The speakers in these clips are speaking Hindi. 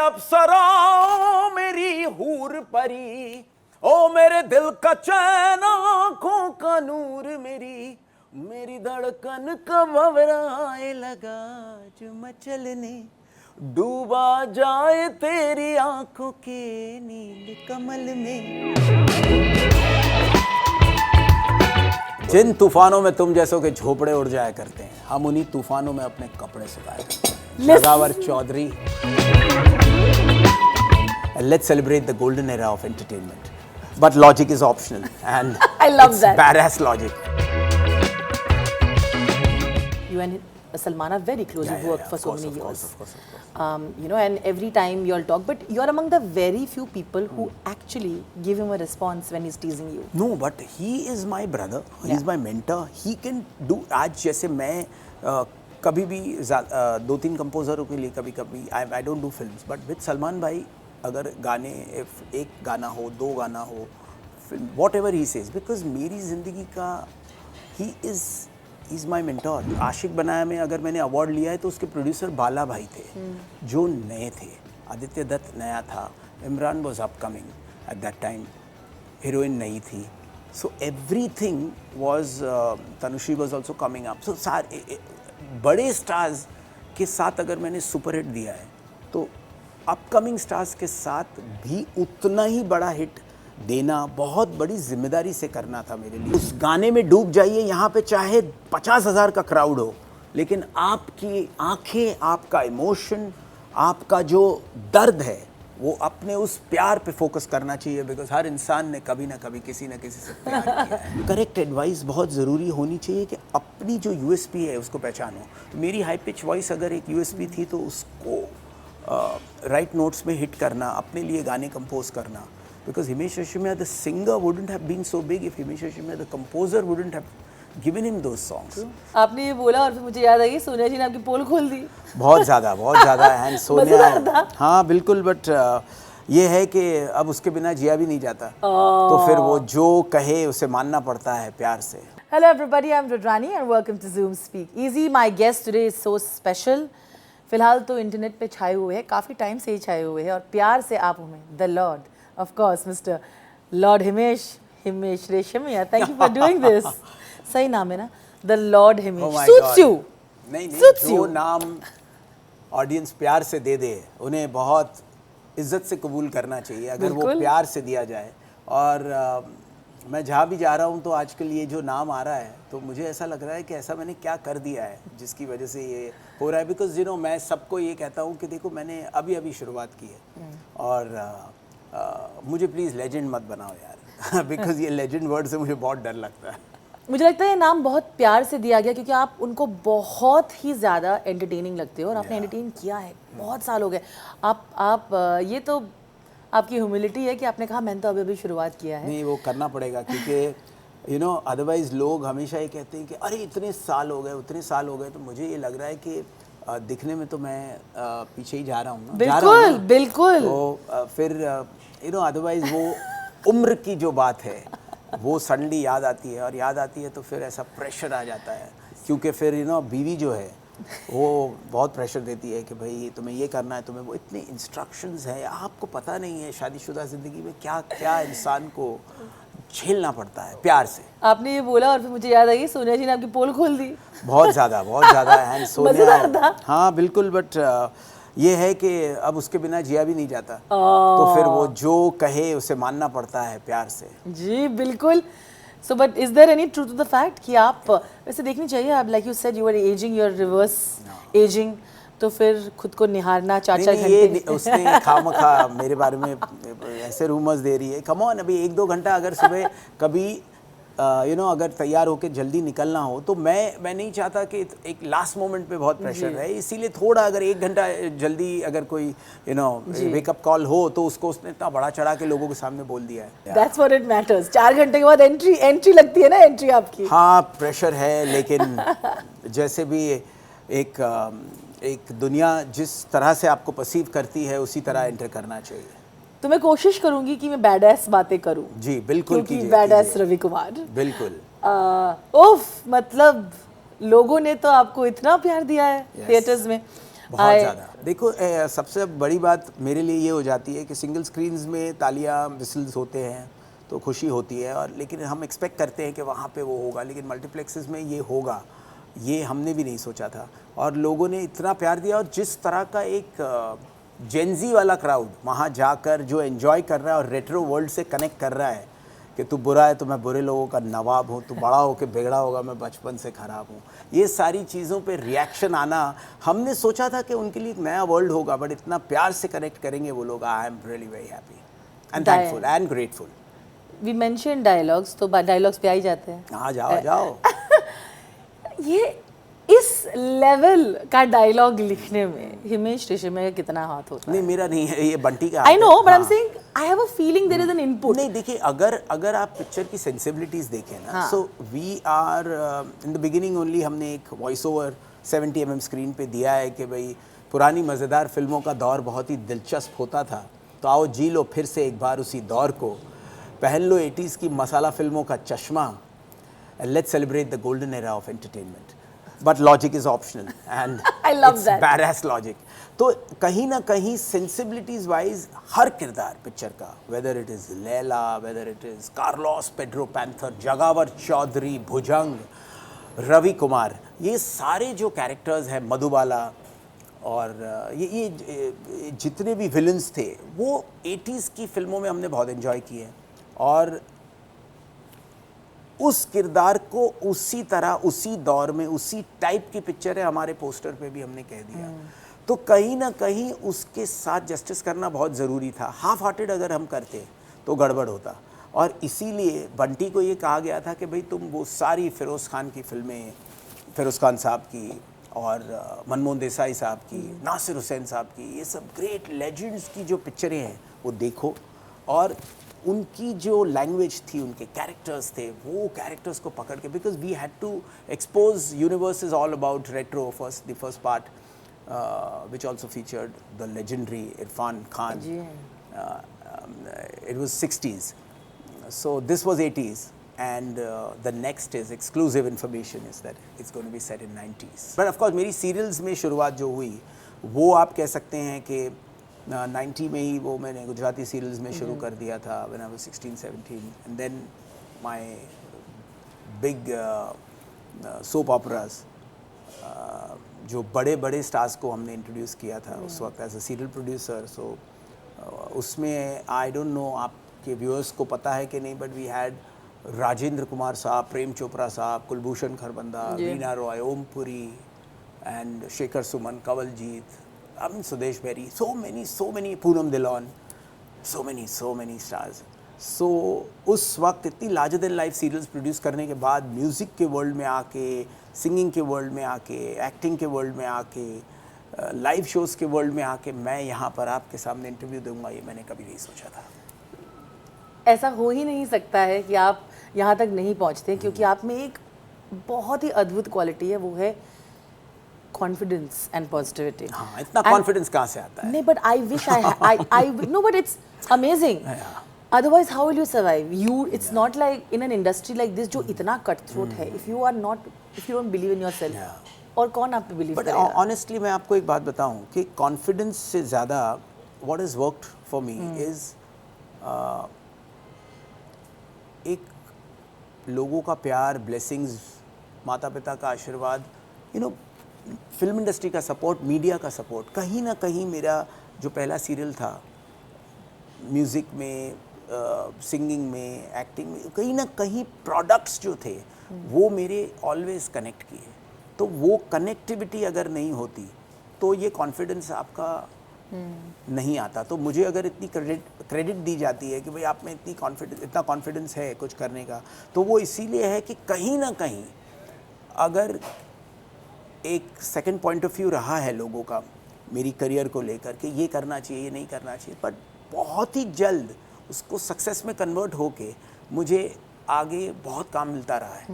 अप्सरा मेरी हूर परी, ओ मेरे दिल का चैन आंखों का नूर, मेरी धड़कन का भंवराए लगा जो मचलने, डूबा जाए तेरी आंखों के नील कमल में। जिन तूफानों में तुम जैसों के झोपड़े उड़ जाया करते हैं, हम उन्हीं तूफानों में अपने कपड़े सुखाया करते हैं। शजावर Chaudhary. Let's celebrate the golden era of entertainment. But logic is optional and I love it's that. badass logic. You and Salman are very close. Yeah, You've yeah, worked yeah, for of so course, many of years. course, of course. You know, and every time you all talk, but you're among the very few people who actually give him a response when he's teasing you. No, but he is my brother. He is my mentor. He can do. आज जैसे मैं कभी भी दो तीन कंपोजरों के लिए कभी I don't do films, but with Salman भाई अगर गाने एक गाना हो, दो गाना हो, whatever he says, because मेरी ज़िंदगी का he is my mentor. आशिक बनाया में अगर मैंने अवार्ड लिया है तो उसके प्रोड्यूसर बाला भाई थे, जो नए थे। आदित्य दत्त नया था, Imran was upcoming at that time, heroine नई थी, so everything was, Tanushree was also coming up. So सारे बड़े स्टार्स के साथ अगर मैंने सुपर हिट दिया है तो अपकमिंग स्टार्स के साथ भी उतना ही बड़ा हिट देना बहुत बड़ी जिम्मेदारी से करना था मेरे लिए। उस गाने में डूब जाइए, यहाँ पे चाहे 50,000 का क्राउड हो, लेकिन आपकी आंखें, आपका इमोशन, आपका जो दर्द है, वो अपने उस प्यार पे फोकस करना चाहिए, बिकॉज हर इंसान ने कभी ना कभी किसी न किसी से प्यार किया है। करेक्ट एडवाइस बहुत ज़रूरी होनी चाहिए कि अपनी जो यूएसपी है उसको पहचानो। तो मेरी हाई पिच वॉइस अगर एक यूएसपी थी तो उसको राइट नोट्स में हिट करना, अपने लिए गाने कंपोज करना, because Himesh Reshammiya the singer wouldn't have been so big if Himesh Reshammiya the composer wouldn't have given him those songs. आपने ये बोला और फिर मुझे याद आई सोनिया जी ने आपकी पोल खोल दी। बहुत ज़्यादा एंड सोनिया, हाँ बिल्कुल, बट ये है कि अब उसके बिना जिया भी नहीं जाता, तो फिर वो जो कहे उसे मानना पड़ता है प्यार से। Hello everybody, I'm Rudrani and welcome to Zoom Speak Easy. My guest today is so special. फिलहाल तो इंटरनेट पे छाए हुए हैं, काफ़ी टाइम से ही छाए हुए हैं, और प्यार से आप हमें the Lord, of course, Mr. Lord Himesh Reshammiya. Thank you for doing this. सही नाम है ना, The Lord Himesh. Oh my Suits God. you. नहीं, Suits जो you. नाम ऑडियंस प्यार से दे दे, उन्हें बहुत इज्जत से कबूल करना चाहिए अगर वो बिल्कुल। प्यार से दिया जाए। और मैं जहाँ भी जा रहा हूँ तो आजकल ये जो नाम आ रहा है तो मुझे ऐसा लग रहा है कि ऐसा मैंने क्या कर दिया है जिसकी वजह से ये हो रहा है। बिकॉज यू नो मैं सबको ये कहता हूँ कि देखो मैंने अभी शुरुआत की है, और मुझे प्लीज़ लेजेंड मत बनाओ यार, बिकॉज ये लेजेंड वर्ड से मुझे बहुत डर लगता है। मुझे लगता है ये नाम बहुत प्यार से दिया गया क्योंकि आप उनको बहुत ही ज़्यादा एंटरटेनिंग लगते हो और आपने एंटरटेन किया है, बहुत साल हो गए। आप ये तो आपकी ह्यूमिलिटी है कि आपने कहा मैंने तो अभी शुरुआत किया है। नहीं, वो करना पड़ेगा क्योंकि यू नो अदरवाइज लोग हमेशा ये कहते हैं कि अरे इतने साल हो गए, उतने साल हो गए, तो मुझे ये लग रहा है कि दिखने में तो मैं पीछे ही जा रहा हूँ ना, बिल्कुल बिल्कुल। तो फिर यू नो अदरवाइज वो उम्र की जो बात है वो सडनली याद आती है, और याद आती है तो फिर ऐसा प्रेशर आ जाता है, क्योंकि फिर यू नो बीवी जो है वो बहुत प्रेशर देती है कि भाई तुम्हें ये करना है, तुम्हें वो, इतने इंस्ट्रक्शंस हैं, आपको पता नहीं है शादीशुदा ज़िंदगी में क्या क्या इंसान को झेलना पड़ता है प्यार से। आपने ये बोला और फिर मुझे याद आई सोनिया जी ने आपकी पोल खोल दी। बहुत ज़्यादा एंड सोनिया, हाँ बिल्कुल, बट ये है कि अब उसके बिना जिया भी नहीं जाता, तो फिर वो जो कहे उसे मानना पड़ता है प्यार से। जी बिल्कुल। So but is there any truth to the fact कि आप वैसे देखनी चाहिए, आप like you said you are aging, you are reverse aging, तो फिर खुद को निहारना 4-4 घंटे। ये उसने खामखा मेरे बारे में ऐसे रूमर्स दे रही है। कम ऑन, अभी 1-2 घंटा अगर सुबह कभी यू नो अगर तैयार होकर जल्दी निकलना हो तो मैं नहीं चाहता कि एक लास्ट मोमेंट पे बहुत प्रेशर है, इसीलिए थोड़ा अगर 1 घंटा जल्दी अगर कोई यू नो वेकअप कॉल हो तो उसको उसने इतना बड़ा चढ़ा के लोगों के सामने बोल दिया है। That's what it matters. 4 घंटे के बाद एंट्री लगती है ना, एंट्री आपकी। हाँ प्रेशर है, लेकिन जैसे भी एक दुनिया जिस तरह से आपको परसीव करती है उसी तरह एंटर करना चाहिए। तो मैं कोशिश करूंगी कि मैं बैडएस बातें करूं। जी बिल्कुल क्योंकि बैडएस रवि कुमार बिल्कुल। उफ, मतलब लोगों ने तो आपको इतना प्यार दिया है थिएटर्स में। बहुत ज़्यादा। देखो सबसे बड़ी बात मेरे लिए ये हो जाती है कि सिंगल स्क्रीन्स में तालियां विसल्स होते हैं तो खुशी होती है, और लेकिन हम एक्सपेक्ट करते हैं कि वहाँ पे वो होगा, लेकिन मल्टीप्लेक्सेस में ये होगा, ये हमने भी नहीं सोचा था। और लोगों ने इतना प्यार दिया, और जिस तरह का एक जेंजी वाला क्राउड वहाँ जाकर जो एंजॉय कर रहा है और रेट्रो वर्ल्ड से कनेक्ट कर रहा है कि तू बुरा है तो मैं बुरे लोगों का नवाब हूँ, तू बड़ा हो के बिगड़ा होगा, मैं बचपन से ख़राब हूँ, ये सारी चीज़ों पे रिएक्शन आना, हमने सोचा था कि उनके लिए एक नया वर्ल्ड होगा, बट इतना प्यार से कनेक्ट करेंगे वो लोग। I am really very happy and thankful and grateful. We mention dialogues, तो डायलॉग्स पे आ ही जाते हैं। हाँ जाओ जाओ। ये इस लेवल का डायलॉग लिखने में हिमेश रेशमिया का कितना हाथ होता है? नहीं मेरा नहीं है, ये बंटी का। I know, but I am saying I have a feeling there is an input. नहीं देखिए, अगर आप पिक्चर की सेंसिबिलिटीज देखें ना, so we are in the beginning only, हमने एक वॉइस ओवर 70 mm स्क्रीन पे दिया है कि भाई पुरानी मज़ेदार फिल्मों का दौर बहुत ही दिलचस्प होता था, तो आओ जी लो फिर से एक बार उसी दौर को, पहन लो 80s की मसाला फिल्मों का चश्मा, and let's celebrate the golden era of entertainment. But logic is optional and I love it's that. badass logic. तो कहीं ना कहीं sensibilities wise हर किरदार पिक्चर का, whether it is Laila, whether it is Carlos Pedro panther, जगावर चौधरी, भुजंग, रवि कुमार, ये सारे जो कैरेक्टर्स हैं, मधुबाला, और ये जितने भी विलन्स थे वो 80s की फिल्मों में हमने बहुत एंजॉय किए, और उस किरदार को उसी तरह उसी दौर में उसी टाइप की पिक्चर है, हमारे पोस्टर पे भी हमने कह दिया। तो कहीं ना कहीं उसके साथ जस्टिस करना बहुत ज़रूरी था। हाफ हार्टेड अगर हम करते तो गड़बड़ होता, और इसीलिए बंटी को ये कहा गया था कि भाई तुम वो सारी फ़िरोज़ खान की फिल्में, फ़िरोज़ खान साहब की और मनमोहन देसाई साहब की, नासिर हुसैन साहब की, ये सब ग्रेट लेजेंड्स की जो पिक्चरें हैं वो देखो, और उनकी जो लैंग्वेज थी, उनके कैरेक्टर्स थे, वो कैरेक्टर्स को पकड़ के, because we had to expose universe is all about retro, the first part which also featured the legendary Irfan Khan. It was 60s, so this was 80s, and the next is exclusive information is that it's going to be set in 90s. But of course मेरी सीरियल्स में शुरुआत जो हुई वो आप कह सकते हैं कि 90 में ही वो मैंने गुजराती सीरियल्स में शुरू कर दिया था, when I was 16-17, and then my big soap operas, जो बड़े बड़े स्टार्स को हमने इंट्रोड्यूस किया था उस वक्त as a serial producer. So उसमें आई डोंट नो आपके व्यूअर्स को पता है कि नहीं, but we had Rajendra Kumar sahab, Prem Chopra sahab, Kulbhushan Kharbanda, Reena Roy, Om Puri, and Shekhar Suman, Kanwaljeet, Sudesh Berry, so many, Poonam Dhillon, so many stars. So उस वक्त इतनी larger than life serials produce करने के बाद म्यूज़िक के वर्ल्ड में आके, सिंगिंग के वर्ल्ड में आके, एक्टिंग के वर्ल्ड में आके, लाइव शोज़ के वर्ल्ड में आके मैं यहाँ पर आपके सामने इंटरव्यू दूंगा, ये मैंने कभी नहीं सोचा था। ऐसा हो ही नहीं सकता है कि आप यहाँ तक नहीं पहुँचते, क्योंकि आप में एक बहुत ही अद्भुत क्वालिटी है, वो है कॉन्फिडेंस एंड पॉजिटिविटी। हाँ, इतना कॉन्फिडेंस कहाँ से आता है? नहीं, but I wish I know, but it's amazing. Otherwise, how will you survive? It's not like in an industry like this जो इतना cutthroat है. If you don't believe in yourself, और कौन आप पे believe करेगा? But honestly, मैं आपको एक बात बताऊं कि confidence से ज़्यादा what has worked for me is एक लोगों का प्यार, blessings, माता पिता का आशीर्वाद, फिल्म इंडस्ट्री का सपोर्ट, मीडिया का सपोर्ट। कहीं ना कहीं मेरा जो पहला सीरियल था, म्यूज़िक में, सिंगिंग में, एक्टिंग में, कहीं ना कहीं प्रोडक्ट्स जो थे वो मेरे ऑलवेज कनेक्ट किए। तो वो कनेक्टिविटी अगर नहीं होती तो ये कॉन्फिडेंस आपका नहीं आता। तो मुझे अगर इतनी क्रेडिट दी जाती है कि भाई आप में इतना कॉन्फिडेंस है कुछ करने का, तो वो इसीलिए है कि कहीं ना कहीं अगर एक सेकंड पॉइंट ऑफ व्यू रहा है लोगों का मेरी करियर को लेकर कि ये करना चाहिए, ये नहीं करना चाहिए, बट बहुत ही जल्द उसको सक्सेस में कन्वर्ट होके मुझे आगे बहुत काम मिलता रहा है।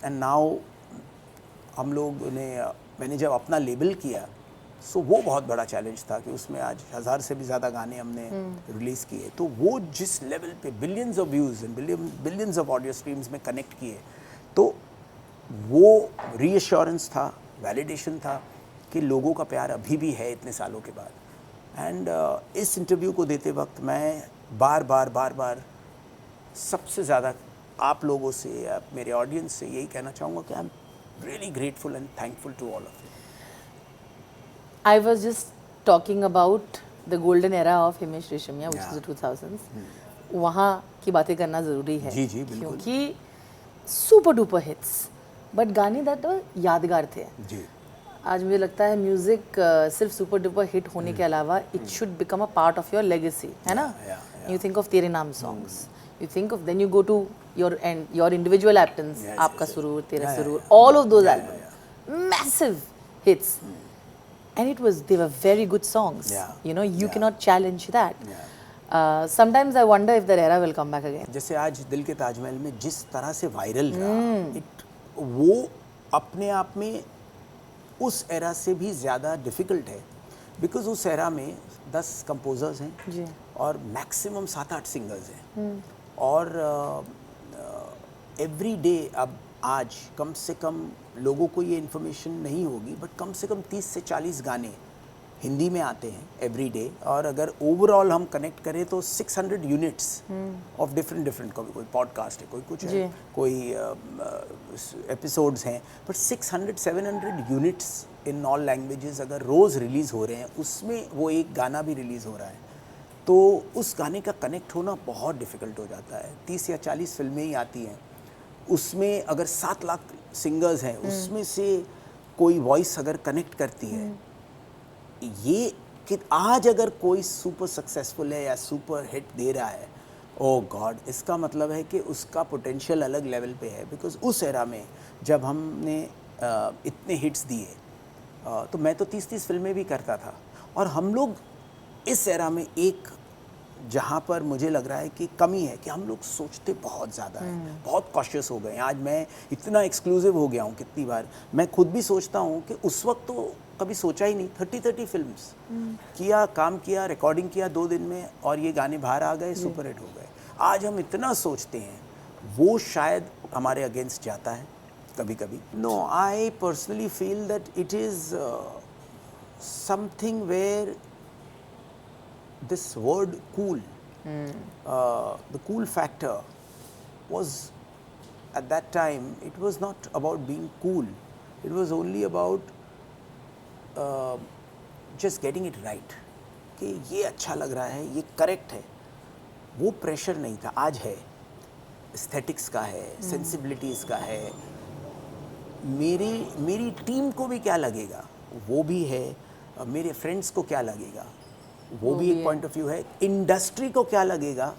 एंड नाउ हम लोग ने, मैंने जब अपना लेबल किया, सो वो बहुत बड़ा चैलेंज था कि उसमें आज 1000 से भी ज़्यादा गाने हमने रिलीज़ किए। तो वो जिस लेवल पे billions of views and billions of audio streams में कनेक्ट किए, तो वो रीअश्योरेंस था, वैलिडेशन था कि लोगों का प्यार अभी भी है इतने सालों के बाद। एंड इस इंटरव्यू को देते वक्त मैं बार बार सबसे ज़्यादा आप लोगों से या मेरे ऑडियंस से यही कहना चाहूँगा कि I am really grateful and thankful to all of you. I was just talking about the golden era of Himesh Reshammiya, which is the 2000s. वहाँ की बातें करना ज़रूरी है, जी, जी, बिल्कुल। क्योंकि सुपर डुपर हिट्स, बट गाने दैट यादगार थे। जी, आज मुझे लगता है म्यूजिक सिर्फ सुपर डुपर हिट होने के अलावा it should become a part of your legacy, है ना? You think of Tere Naam songs, you think of, then you go to your individual albums, Aapka Suroor, Tera Suroor, all of those albums, massive hits, and it was, they were very good songs. You know, you cannot challenge that. Sometimes I wonder if that era will come back again. जैसे आज दिल के ताजमहल में जिस तरह से वायरल रहा, वो अपने आप में उस एरा से भी ज़्यादा डिफ़िकल्ट है, बिकॉज उस एरा में 10 कंपोजर्स हैं जी, और मैक्सिमम 7-8 सिंगर्स हैं, और एवरी डे अब आज कम से कम लोगों को ये इन्फॉर्मेशन नहीं होगी, बट कम से कम 30 से 40 गाने हिंदी में आते हैं एवरी डे। और अगर ओवरऑल हम कनेक्ट करें तो 600 यूनिट्स ऑफ डिफरेंट, कोई पॉडकास्ट है, कोई कुछ है, कोई एपिसोड्स हैं, but 600-700 units in all languages अगर रोज़ रिलीज़ हो रहे हैं, उसमें वो एक गाना भी रिलीज़ हो रहा है, तो उस गाने का कनेक्ट होना बहुत डिफ़िकल्ट हो जाता है। 30 या 40 फिल्में ही आती हैं, उसमें अगर 7 लाख सिंगर्स हैं, उसमें से कोई वॉइस अगर कनेक्ट करती है, ये कि आज अगर कोई सुपर सक्सेसफुल है या सुपर हिट दे रहा है, ओ गॉड, इसका मतलब है कि उसका पोटेंशियल अलग लेवल पे है। बिकॉज उस एरा में जब हमने इतने हिट्स दिए, तो मैं तो 30-30 फिल्में भी करता था, और हम लोग इस एरा में एक जहाँ पर मुझे लग रहा है कि कमी है कि हम लोग सोचते बहुत ज़्यादा हैं, बहुत कॉशियस हो गए हैं। आज मैं इतना एक्सक्लूसिव हो गया हूँ, कितनी बार मैं खुद भी सोचता हूँ कि उस वक्त तो कभी सोचा ही नहीं। 30 फिल्म्स किया, काम किया, रिकॉर्डिंग किया 2 दिन में, और ये गाने बाहर आ गए, सुपर हिट हो गए। आज हम इतना सोचते हैं, वो शायद हमारे अगेंस्ट जाता है कभी कभी। No, I personally feel that it is something where this word cool, the cool factor was, at that time, it was not about being cool, it was only about just getting it right, कि ये अच्छा लग रहा है, ये करेक्ट है। वो प्रेशर नहीं था, आज है, एस्थेटिक्स का है, सेंसिबिलिटीज़ का है, मेरी टीम को भी क्या लगेगा वो भी है, मेरे फ्रेंड्स को क्या लगेगा वो भी एक पॉइंट ऑफ व्यू है, इंडस्ट्री को क्या लगेगा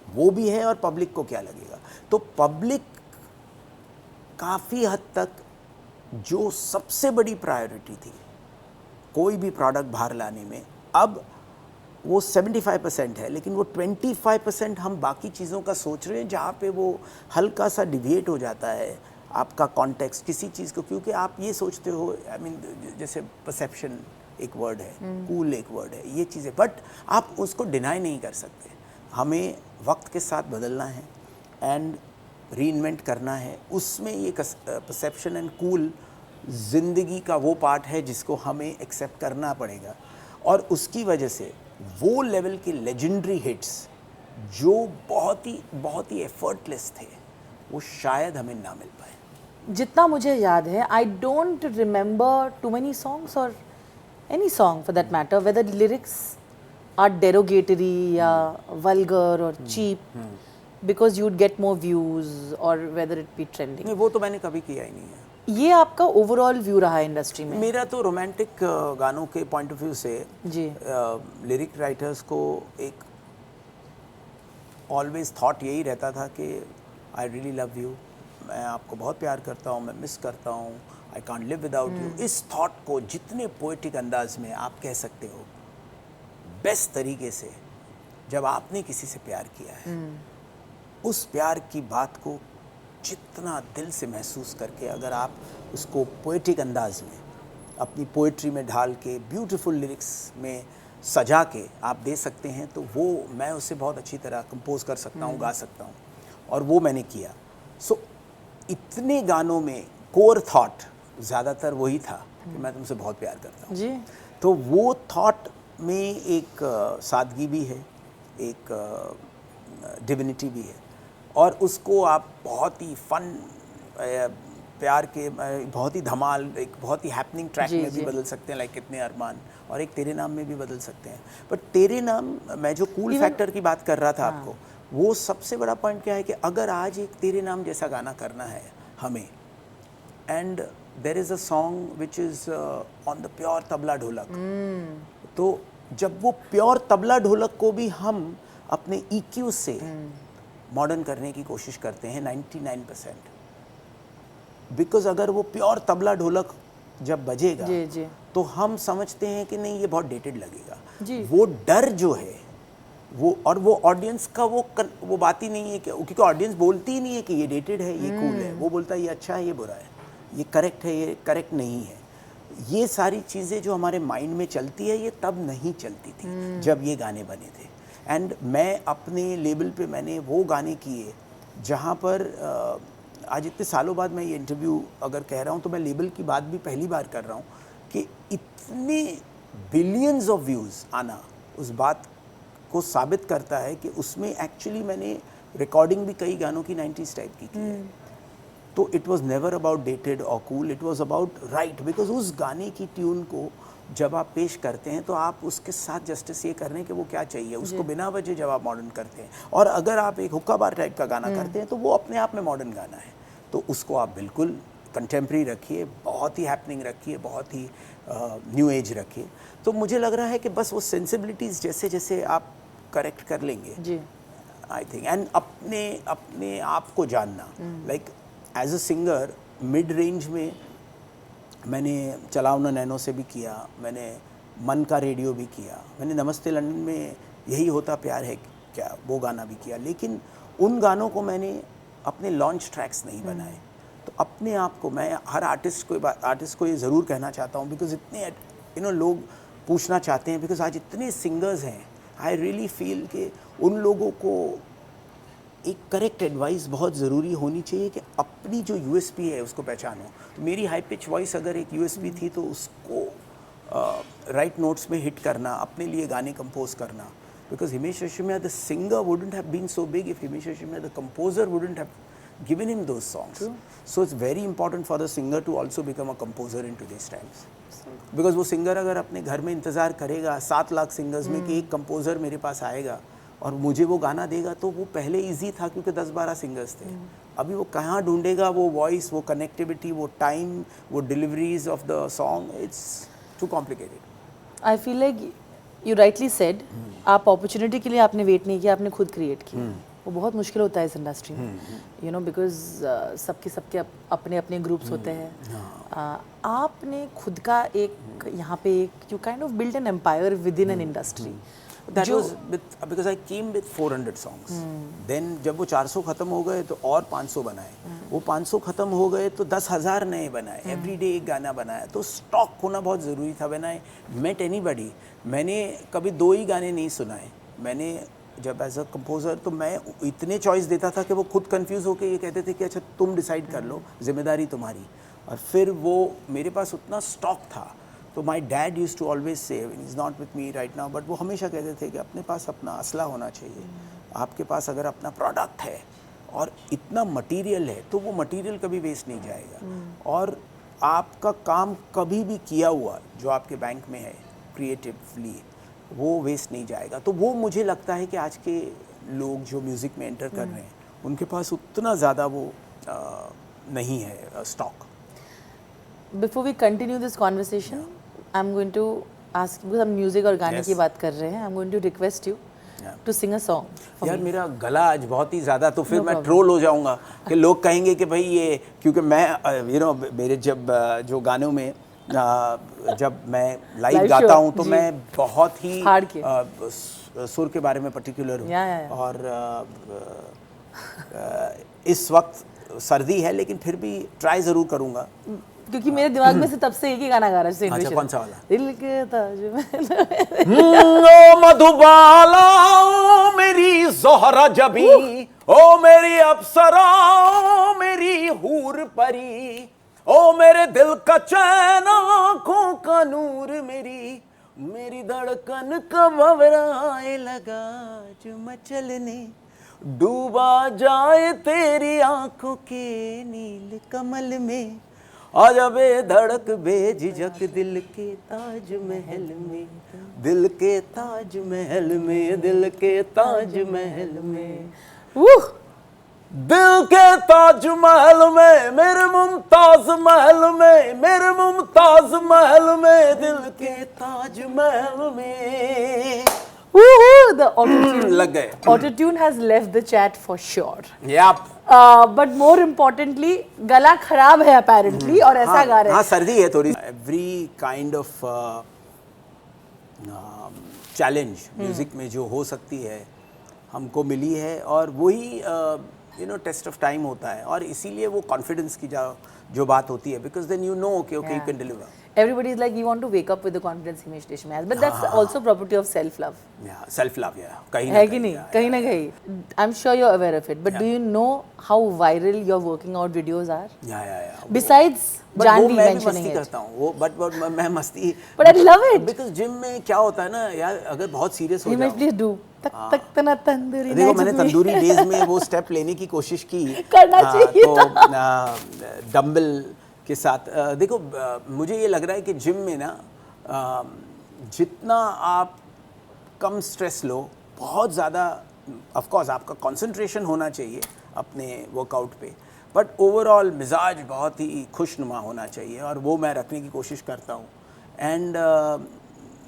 वो भी है, और पब्लिक को क्या लगेगा। तो पब्लिक काफ़ी हद तक जो सबसे बड़ी प्रायोरिटी थी कोई भी प्रोडक्ट बाहर लाने में, अब वो 75% है, लेकिन वो 25% हम बाकी चीज़ों का सोच रहे हैं, जहाँ पे वो हल्का सा डिविएट हो जाता है आपका कॉन्टेक्स्ट किसी चीज़ को, क्योंकि आप ये सोचते हो, आई मीन जैसे परसेप्शन एक वर्ड है, कूल एक वर्ड है, ये चीज़ें, बट आप उसको डिनाई नहीं कर सकते। हमें वक्त के साथ बदलना है एंड रीइन्वेंट करना है। उसमें ये परसेप्शन एंड कूल ज़िंदगी का वो पार्ट है जिसको हमें एक्सेप्ट करना पड़ेगा, और उसकी वजह से वो लेवल के लेजेंडरी हिट्स जो बहुत ही एफर्टलेस थे, वो शायद हमें ना मिल पाए। जितना मुझे याद है, I don't remember too many songs, और any song for that matter, whether the lyrics are derogatory या vulgar or cheap, because you'd get more views, or whether it be trending. नहीं, वो तो मैंने कभी किया ही नहीं है। ये आपका ओवरऑल व्यू रहा है इंडस्ट्री में? मेरा तो रोमांटिक गानों के पॉइंट ऑफ व्यू से जी, लिरिक राइटर्स को एक ऑलवेज थॉट यही रहता था कि आई रियली लव यू, मैं आपको बहुत प्यार करता हूँ, मैं मिस करता हूँ, I can't live without you. इस थॉट को जितने पोएटिक अंदाज में आप कह सकते हो, बेस्ट तरीके से जब आपने किसी से प्यार किया है, उस प्यार की बात को जितना दिल से महसूस करके अगर आप उसको पोएटिक अंदाज में अपनी पोएट्री में ढाल के ब्यूटीफुल लिरिक्स में सजा के आप दे सकते हैं, तो वो मैं उसे बहुत अच्छी तरह कंपोज कर सकता हूँ, गा सकता हूँ, और वो मैंने किया। सो इतने गानों में कोर थॉट ज़्यादातर वही था कि मैं तुमसे बहुत प्यार करता हूँ। जी। तो वो थॉट में एक सादगी भी है, एक डिविनिटी भी है, और उसको आप बहुत ही फन प्यार के बहुत ही धमाल, एक बहुत ही हैपनिंग ट्रैक जी, में भी जी। बदल सकते हैं, लाइक कितने अरमान, और एक तेरे नाम में भी बदल सकते हैं। बट तेरे नाम, मैं जो कूल Even- फैक्टर की बात कर रहा था आपको, वो सबसे बड़ा पॉइंट क्या है कि अगर आज एक तेरे नाम जैसा गाना करना है हमें, and there is a song which is on the pure tabla ढोलक, तो जब वो प्योर तबला ढोलक को भी हम अपने EQ से मॉडर्न करने की कोशिश करते हैं 99%, बिकॉज अगर वो प्योर तबला ढोलक जब बजेगा जी, जी। तो हम समझते हैं कि नहीं ये बहुत डेटेड लगेगा। जी। वो डर जो है वो, और वो ऑडियंस का वो बात ही नहीं है कि, क्योंकि ऑडियंस बोलती ही नहीं है कि ये डेटेड है, ये कूल है, वो बोलता है ये अच्छा है, ये बुरा है, ये करेक्ट है, ये करेक्ट नहीं है। ये सारी चीज़ें जो हमारे माइंड में चलती है, ये तब नहीं चलती थी जब ये गाने बने थे। एंड मैं अपने लेबल पे मैंने वो गाने किए जहाँ पर आज इतने सालों बाद मैं ये इंटरव्यू अगर कह रहा हूँ तो मैं लेबल की बात भी पहली बार कर रहा हूँ कि इतने बिलियंस ऑफ व्यूज़ आना उस बात को साबित करता है कि उसमें एक्चुअली मैंने रिकॉर्डिंग भी कई गानों की 90s टाइप की है। तो it was never about dated और cool, it was about right, because उस गाने की ट्यून को जब आप पेश करते हैं तो आप उसके साथ जस्टिस ये कर रहे हैं कि वो क्या चाहिए, उसको बिना वजह जब आप मॉडर्न करते हैं, और अगर आप एक हुक्का बार टाइप का गाना करते हैं तो वो अपने आप में मॉडर्न गाना है। तो उसको आप बिल्कुल कंटेम्प्रेरी रखिए, बहुत ही हैपनिंग रखिए, बहुत ही न्यू एज रखिए। तो मुझे लग रहा है कि बस वो सेंसिबिलिटीज़ जैसे जैसे आप करेक्ट कर लेंगे, जी। आई थिंक, एंड अपने आप को जानना, like as a singer mid range में मैंने चलाओ नैनो से भी किया, मैंने मन का रेडियो भी किया, मैंने नमस्ते लंदन में यही होता प्यार है क्या वो गाना भी किया, लेकिन उन गानों को मैंने अपने लॉन्च ट्रैक्स नहीं बनाए। तो अपने आप को मैं हर आर्टिस्ट को ये ज़रूर कहना चाहता हूँ, बिकॉज इतने लोग पूछना चाहते हैं, बिकॉज आज इतने सिंगर्स हैं, आई रियली फील कि उन लोगों को एक करेक्ट एडवाइस बहुत ज़रूरी होनी चाहिए कि अपनी जो यूएसपी है उसको पहचानो। तो मेरी हाई पिच वॉइस अगर एक यूएसपी थी तो उसको राइट नोट्स में हिट करना, अपने लिए गाने कंपोज करना, because Himesh Reshammiya the singer wouldn't have been so big if Himesh Reshammiya the composer wouldn't have given him those songs. So it's very important for the singer to also become a composer in today's times. Because वो सिंगर अगर अपने घर में इंतज़ार करेगा 7 लाख सिंगर्स में कि एक कंपोज़र मेरे पास आएगा और मुझे वो गाना देगा, तो वो पहले इजी था क्योंकि 10-12 सिंगर्स थे। अभी वो कहाँ ढूंढेगा वो वॉइस, वो कनेक्टिविटी, वो टाइम, वो deliveries of the song, it's too complicated. I feel like you rightly said, आप अपॉर्चुनिटी के लिए आपने वेट नहीं किया, आपने खुद क्रिएट किया। वो बहुत मुश्किल होता है इस इंडस्ट्री में, यू नो, बिकॉज सबके अपने अपने ग्रुप्स होते हैं। आपने खुद का एक यहाँ पे एक you kind of build an empire within an industry. That was because I came with 400 songs. Then जब वो 400 ख़त्म हो गए तो और 500 बनाए, वो 500 ख़त्म हो गए तो 10,000 नए बनाए, एवरीडे एक गाना बनाया। तो स्टॉक होना बहुत ज़रूरी था। When I met anybody, मैंने कभी 2 ही गाने नहीं सुनाए। मैंने जब एज अ कंपोज़र तो मैं इतने चॉइस देता था कि वो खुद कंफ्यूज होकर ये कहते थे कि अच्छा तुम डिसाइड कर लो, जिम्मेदारी तुम्हारी। और फिर वो मेरे पास उतना स्टॉक था। तो my dad used to always say, is not with me right now, but वो हमेशा कहते थे कि अपने पास अपना असला होना चाहिए। आपके पास अगर अपना प्रोडक्ट है और इतना मटेरियल है तो वो मटेरियल कभी वेस्ट नहीं जाएगा, और आपका काम कभी भी किया हुआ जो आपके बैंक में है क्रिएटिवली वो वेस्ट नहीं जाएगा। तो वो मुझे लगता है कि आज के लोग जो म्यूज़िक में एंटर कर रहे हैं उनके पास उतना ज़्यादा वो नहीं है stock. Before we continue this conversation, I am going to ask, because हम म्यूजिक और गाने की बात कर रहे हैं, I am going to request you to sing a song. यार मेरा गला आज बहुत ही ज़्यादा, तो फिर मैं ट्रोल हो जाऊंगा कि लोग कहेंगे कि भाई ये, क्योंकि मैं मेरे जब जो गानों में जब मैं लाइव गाता हूँ तो मैं बहुत ही सुर के बारे में पर्टिकुलर हूँ, और इस वक्त सर्दी है लेकिन फिर भी ट्राई ज़रूर करूँगा, क्योंकि मेरे दिमाग में से तब से एक ही गाना गा रहा है। अच्छा, कौन सा वाला? दिल के ताज ओ मधुबाला, ओ मेरी ज़ोहरा जबी, ओ मेरी अप्सरा, ओ मेरी हूर परी, ओ मेरे दिल का चैन आँखों का नूर, मेरी धड़कन का भंवराए लगा जो मचलने, डूबा जाए तेरी आंखों के नील कमल में, आजा बेधड़क बेझिझक दिल के ताजमहल में, दिल के ताजमहल में, दिल के ताजमहल में, Woo! दिल के ताजमहल में, मेरे मुमताज महल में, मेरे मुमताज महल में, दिल के ताजमहल में। Woohoo! The autotune, लग गए। autotune has left the chat for sure. Yep. But more importantly, गला खराब है apparently और ऐसा गा रहे हाँ, हैं. सर्दी है थोड़ी। Every kind of challenge music में जो हो सकती है हमको मिली है, और वही टेस्ट ऑफ टाइम होता है, और इसीलिए वो कॉन्फिडेंस की जो बात होती है, because then you know okay you can deliver. Everybody is like, you want to wake up with the confidence Himesh Reshamiya has, but that's also property of self-love. Self love कहीं है कि नहीं? कहीं ना कहीं. I'm sure you're aware of it, but do you know how viral your working out videos are? Besides Janvi mentioning it. करता हूँ वो, बट मैं मस्ती, But I love it. Because gym में क्या होता है ना यार, अगर बहुत सीरियस हो Himesh, जाओ, please do. तक तक तना तंदूरी देखो नाच मैंने भी. तंदूरी डेज में वो स्टेप लेने की कोशिश की करना चाहिए तो डंबल के साथ देखो मुझे ये लग रहा है कि जिम में ना जितना आप कम स्ट्रेस लो, बहुत ज़्यादा ऑफ कोर्स आपका कंसंट्रेशन होना चाहिए अपने वर्कआउट पे, बट ओवरऑल मिजाज बहुत ही खुशनुमा होना चाहिए, और वो मैं रखने की कोशिश करता हूँ। एंड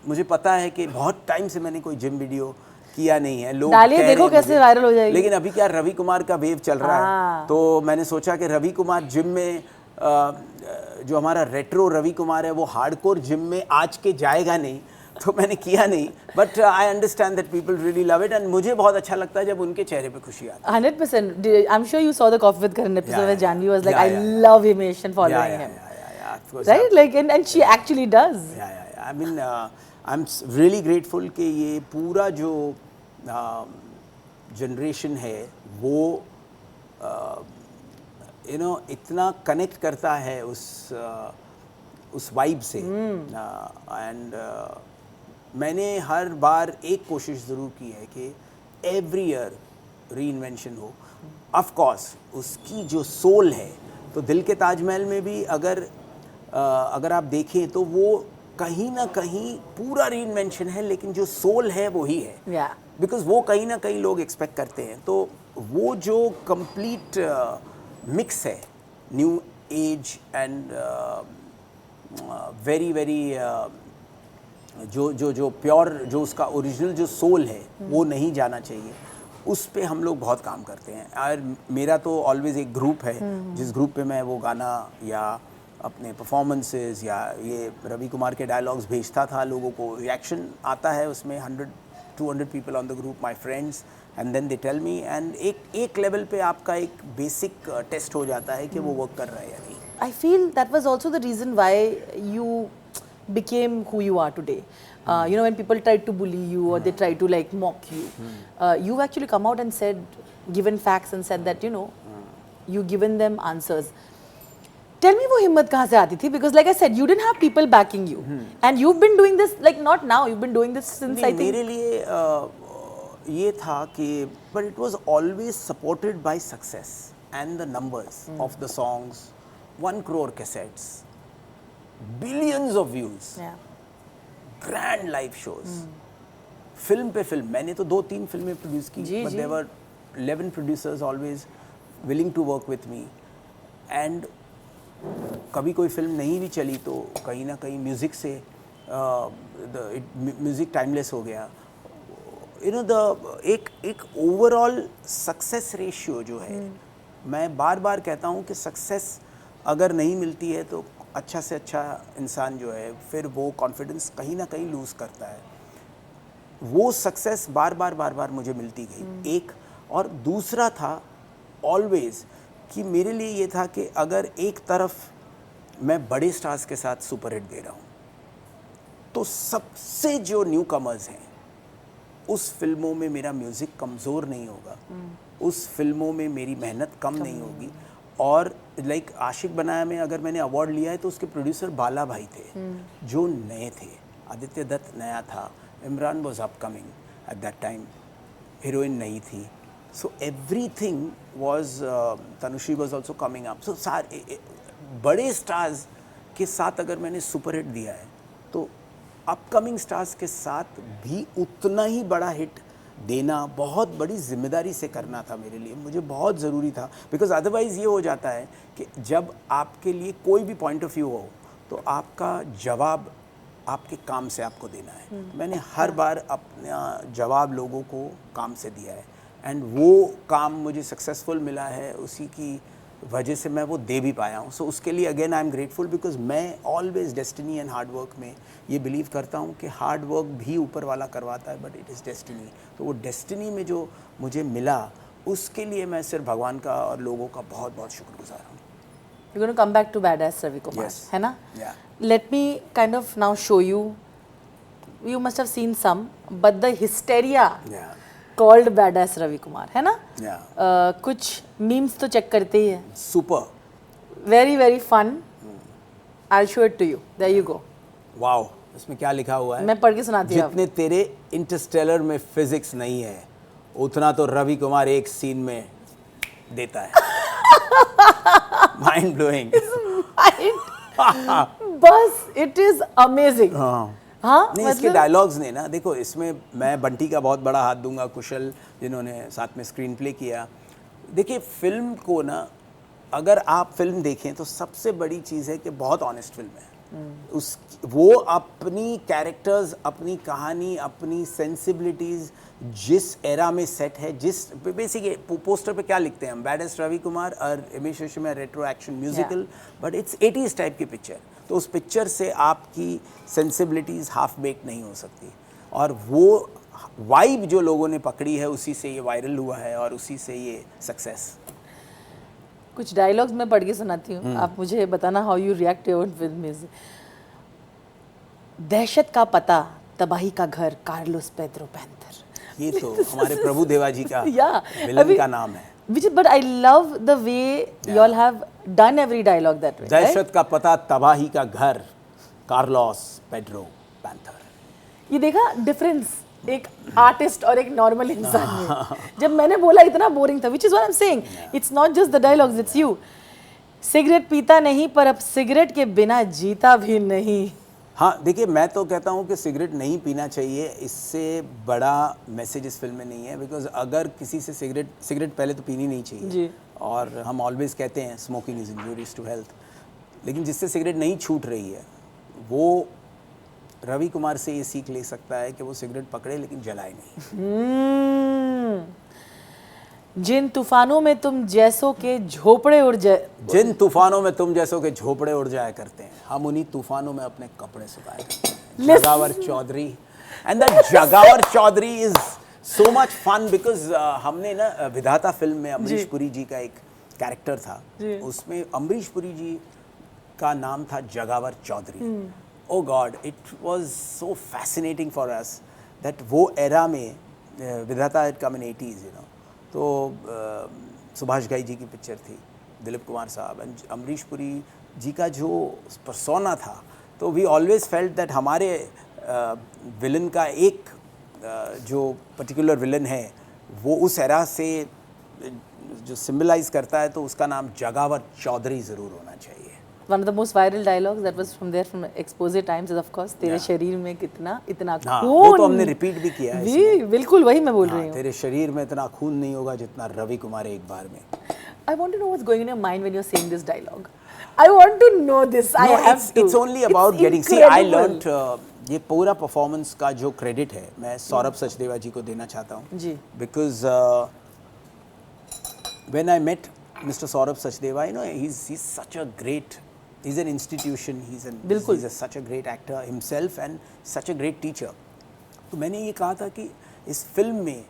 मुझे पता है कि बहुत टाइम से मैंने कोई जिम वीडियो किया नहीं है, लोग डालिए, कह रहे देखो हैं कैसे मुझे, वायरल हो जाएगी। लेकिन अभी क्या रवि कुमार का वेव चल रहा है, तो मैंने सोचा कि रवि कुमार जिम में जो हमारा रेट्रो रवि कुमार है वो हार्डकोर जिम में आज के जाएगा नहीं, तो मैंने किया नहीं, but I understand that people really love it, and मुझे बहुत अच्छा लगता है जब उनके चेहरे पे खुशी आती है। 100%. I'm sure you saw the Coffee with Karan episode where Janvi was like, Yeah, I yeah. love Himesh and following him. Of course, Right? Like, and she actually does. I mean, I'm really grateful कि ये पूरा जो जनरेशन है वो इतना कनेक्ट करता है उस वाइब से, एंड मैंने हर बार एक कोशिश ज़रूर की है कि एवरी ईयर रीइन्वेंशन हो। ऑफ कोर्स उसकी जो सोल है, तो दिल के ताजमहल में भी अगर आप देखें तो वो कहीं ना कहीं पूरा रीइन्वेंशन है, लेकिन जो सोल है वही है, Yeah. बिकॉज वो कहीं ना कहीं लोग एक्सपेक्ट करते हैं। तो वो जो कंप्लीट मिक्स है, new age and very very जो प्योर, जो उसका ओरिजिनल जो सोल है वो नहीं जाना चाहिए, उस पे हम लोग बहुत काम करते हैं। और मेरा तो ऑलवेज एक ग्रुप है जिस ग्रुप पे मैं वो गाना या अपने परफॉर्मेंसेस या ये रवि कुमार के डायलॉग्स भेजता था, लोगों को रिएक्शन आता है उसमें, 100-200 people on the group, my friends, and then they tell me, and एक लेवल पे आपका एक बेसिक टेस्ट हो जाता है कि वो वर्क कर रहा है या नहीं। I feel that was also the reason why you became who you are today. When people tried to bully you or they tried to like mock you, you've actually come out and said, given facts and said that, you've given them answers. Tell me वो हिम्मत कहाँ से आती थी? Because like I said, you didn't have people backing you, and you've been doing this like not now. You've been doing this since I think. मेरे लिए ये था कि, but it was always supported by success and the numbers of the songs, 1 crore cassettes, billions of views, grand live shows, film पे फिल्म। मैंने तो 2-3 फिल्में प्रोड्यूस की, but there were 11 producers always willing to work with me, and कभी कोई फिल्म नहीं भी चली तो कहीं ना कहीं म्यूज़िक से म्यूज़िक टाइमलेस हो गया। एक ओवरऑल सक्सेस रेशियो जो है, मैं बार बार कहता हूँ कि सक्सेस अगर नहीं मिलती है तो अच्छा से अच्छा इंसान जो है फिर वो कॉन्फिडेंस कहीं ना कहीं लूज़ करता है। वो सक्सेस बार बार मुझे मिलती गई, एक। और दूसरा था ऑलवेज़ कि मेरे लिए ये था कि अगर एक तरफ मैं बड़े स्टार्स के साथ सुपर हिट दे रहा हूँ, तो सबसे जो न्यू कमर्स हैं उस फिल्मों में मेरा म्यूज़िक कमज़ोर नहीं होगा, उस फिल्मों में मेरी मेहनत कम नहीं होगी, और लाइक आशिक बनाया में अगर मैंने अवार्ड लिया है तो उसके प्रोड्यूसर बाला भाई थे जो नए थे, आदित्य दत्त नया था, Imran was upcoming at that time, heroine नई थी, so everything was, Tanushree was also coming up, so सारे बड़े स्टार्स के साथ अगर मैंने सुपरहिट दिया है तो अपकमिंग स्टार्स के साथ भी उतना ही बड़ा हिट देना बहुत बड़ी जिम्मेदारी से करना था मेरे लिए, मुझे बहुत ज़रूरी था, बिकॉज अदरवाइज़ ये हो जाता है कि जब आपके लिए कोई भी पॉइंट ऑफ व्यू हो तो आपका जवाब आपके काम से आपको देना है। मैंने हर बार अपना जवाब लोगों को काम से दिया है एंड वो काम मुझे सक्सेसफुल मिला है, उसी की वजह से मैं वो दे भी पाया हूँ। सो उसके लिए again I am grateful because मैं always destiny and hard work में ये बिलीव करता हूँ कि हार्ड वर्क भी ऊपर वाला करवाता है बट इट इज़ डेस्टिनी। तो वो डेस्टिनी में जो मुझे मिला उसके लिए मैं सिर्फ भगवान का और लोगों का बहुत बहुत शुक्रगुजार हूँ। You're going to come back to Badass Ravi Kumar, Yes. है ना? Yeah. Let me kind of now show you. You must have seen some, but the hysteria Yeah. called Badass Ravi Kumar, है ना? Yeah. कुछ memes तो check करते ही है. Super. Very very fun. I'll show it to you. There you go. Wow. इसमें क्या लिखा हुआ है? मैं पढ़ के सुनाती हूँ. जितने तेरे इंटरस्टेलर में फिजिक्स नहीं है उतना तो रवि कुमार एक सीन में देता है। Mind blowing. बस it is amazing. हाँ नहीं, इसके डायलॉग्स ने ना, देखो इसमें मैं बंटी का बहुत बड़ा हाथ दूंगा, कुशल जिन्होंने साथ में स्क्रीन प्ले किया। देखिए फिल्म को ना अगर आप फिल्म देखें तो सबसे बड़ी चीज़ है कि बहुत ऑनेस्ट फिल्म है। उस वो अपनी कैरेक्टर्स, अपनी कहानी, अपनी सेंसिबिलिटीज़ जिस एरा में सेट है, जिस बेसिक पोस्टर पे क्या लिखते हैं हम, बैडेस्ट रवि कुमार और Himesh Reshammiya retro action musical, but it's 80s type की पिक्चर। तो उस पिक्चर से आपकी सेंसिबिलिटीज़ हाफ बेक नहीं हो सकती और वो वाइब जो लोगों ने पकड़ी है उसी से ये वायरल हुआ है और उसी से ये सक्सेस। कुछ डायलॉग्स मैं पढ़ के सुनाती हूँ, आप मुझे बताना how you react to with music. दहशत का पता, तबाही का घर, कार्लोस पेड्रो पैंथर। ये तो हमारे प्रभु देवा जी का Yeah, विलन का नाम है। But I love the way you all have done every dialogue that way. right? दहशत का पता, तबाही का घर, कार्लोस पेड्रो पैंथर। ये देखा डिफरेंस एक आर्टिस्ट और एक नॉर्मल इंसान में। जब मैंने बोला इतना बोरिंग था, which is what I am saying, it's not just the dialogues, it's you. Cigarette पीता नहीं पर अब सिगरेट के बिना जीता भी नहीं। हाँ देखिए, मैं तो कहता हूँ कि सिगरेट नहीं पीना चाहिए, इससे बड़ा मैसेज इस फिल्म में नहीं है। बिकॉज अगर किसी से सिगरेट पहले तो पीनी नहीं चाहिए जी। और हम ऑलवेज कहते हैं smoking is injurious to health, लेकिन जिससे सिगरेट नहीं छूट रही है वो रवि कुमार से ये सीख ले सकता है कि वो सिगरेट पकड़े लेकिन जलाए नहीं। जिन तूफानों में तुम जैसों के झोपड़े उड़ जाए, जिन तूफानों में तुम जैसों के झोपड़े उड़ जाया करते हैं, हम उन्हीं तूफानों में अपने कपड़े सुखाया करते हैं। जगावर Chaudhary, and the Jagawar Chaudhary is so much fun because हमने ना विधाता फिल्म में अमरीश पुरी जी का एक कैरेक्टर था, उसमें अमरीश पुरी जी का नाम था Jagawar Chaudhary. Oh God, it was so fascinating for us that वो एरा में Vidhaata it come in 80s, you know. तो सुभाष घई जी की पिक्चर थी, दिलीप कुमार साहब एंड अमरीश पुरी जी का जो पर्सोना था, तो वी ऑलवेज फेल्ट दैट हमारे विलन का एक जो पर्टिकुलर विलन है वो उस एरा से जो सिम्बलाइज करता है, तो उसका नाम जगावर चौधरी ज़रूर होना चाहिए। One of the most viral dialogues that was from expose times is of course तेरे शरीर में कितना इतना हाँ, खून। वो तो हमने रिपीट भी किया है जी बिल्कुल वही मैं बोल रही हाँ, हूँ। तेरे शरीर में इतना खून नहीं होगा जितना रवि कुमार एक बार में। I want to know what's going in your mind when you're saying this dialogue. I want to know this. I have to. It's only about getting. See, I learnt ये पूरा परफॉर्मेंस का जो क्रेडिट है मैं सौरभ सचदेवा जी को देना चाहता हूँ जी। Because when I met Mr. Saurabh Sachdeva, you know, he's such a great, he's an institution, he's such a great actor himself and such a great teacher. तो मैंने ये कहा था कि इस फिल्म में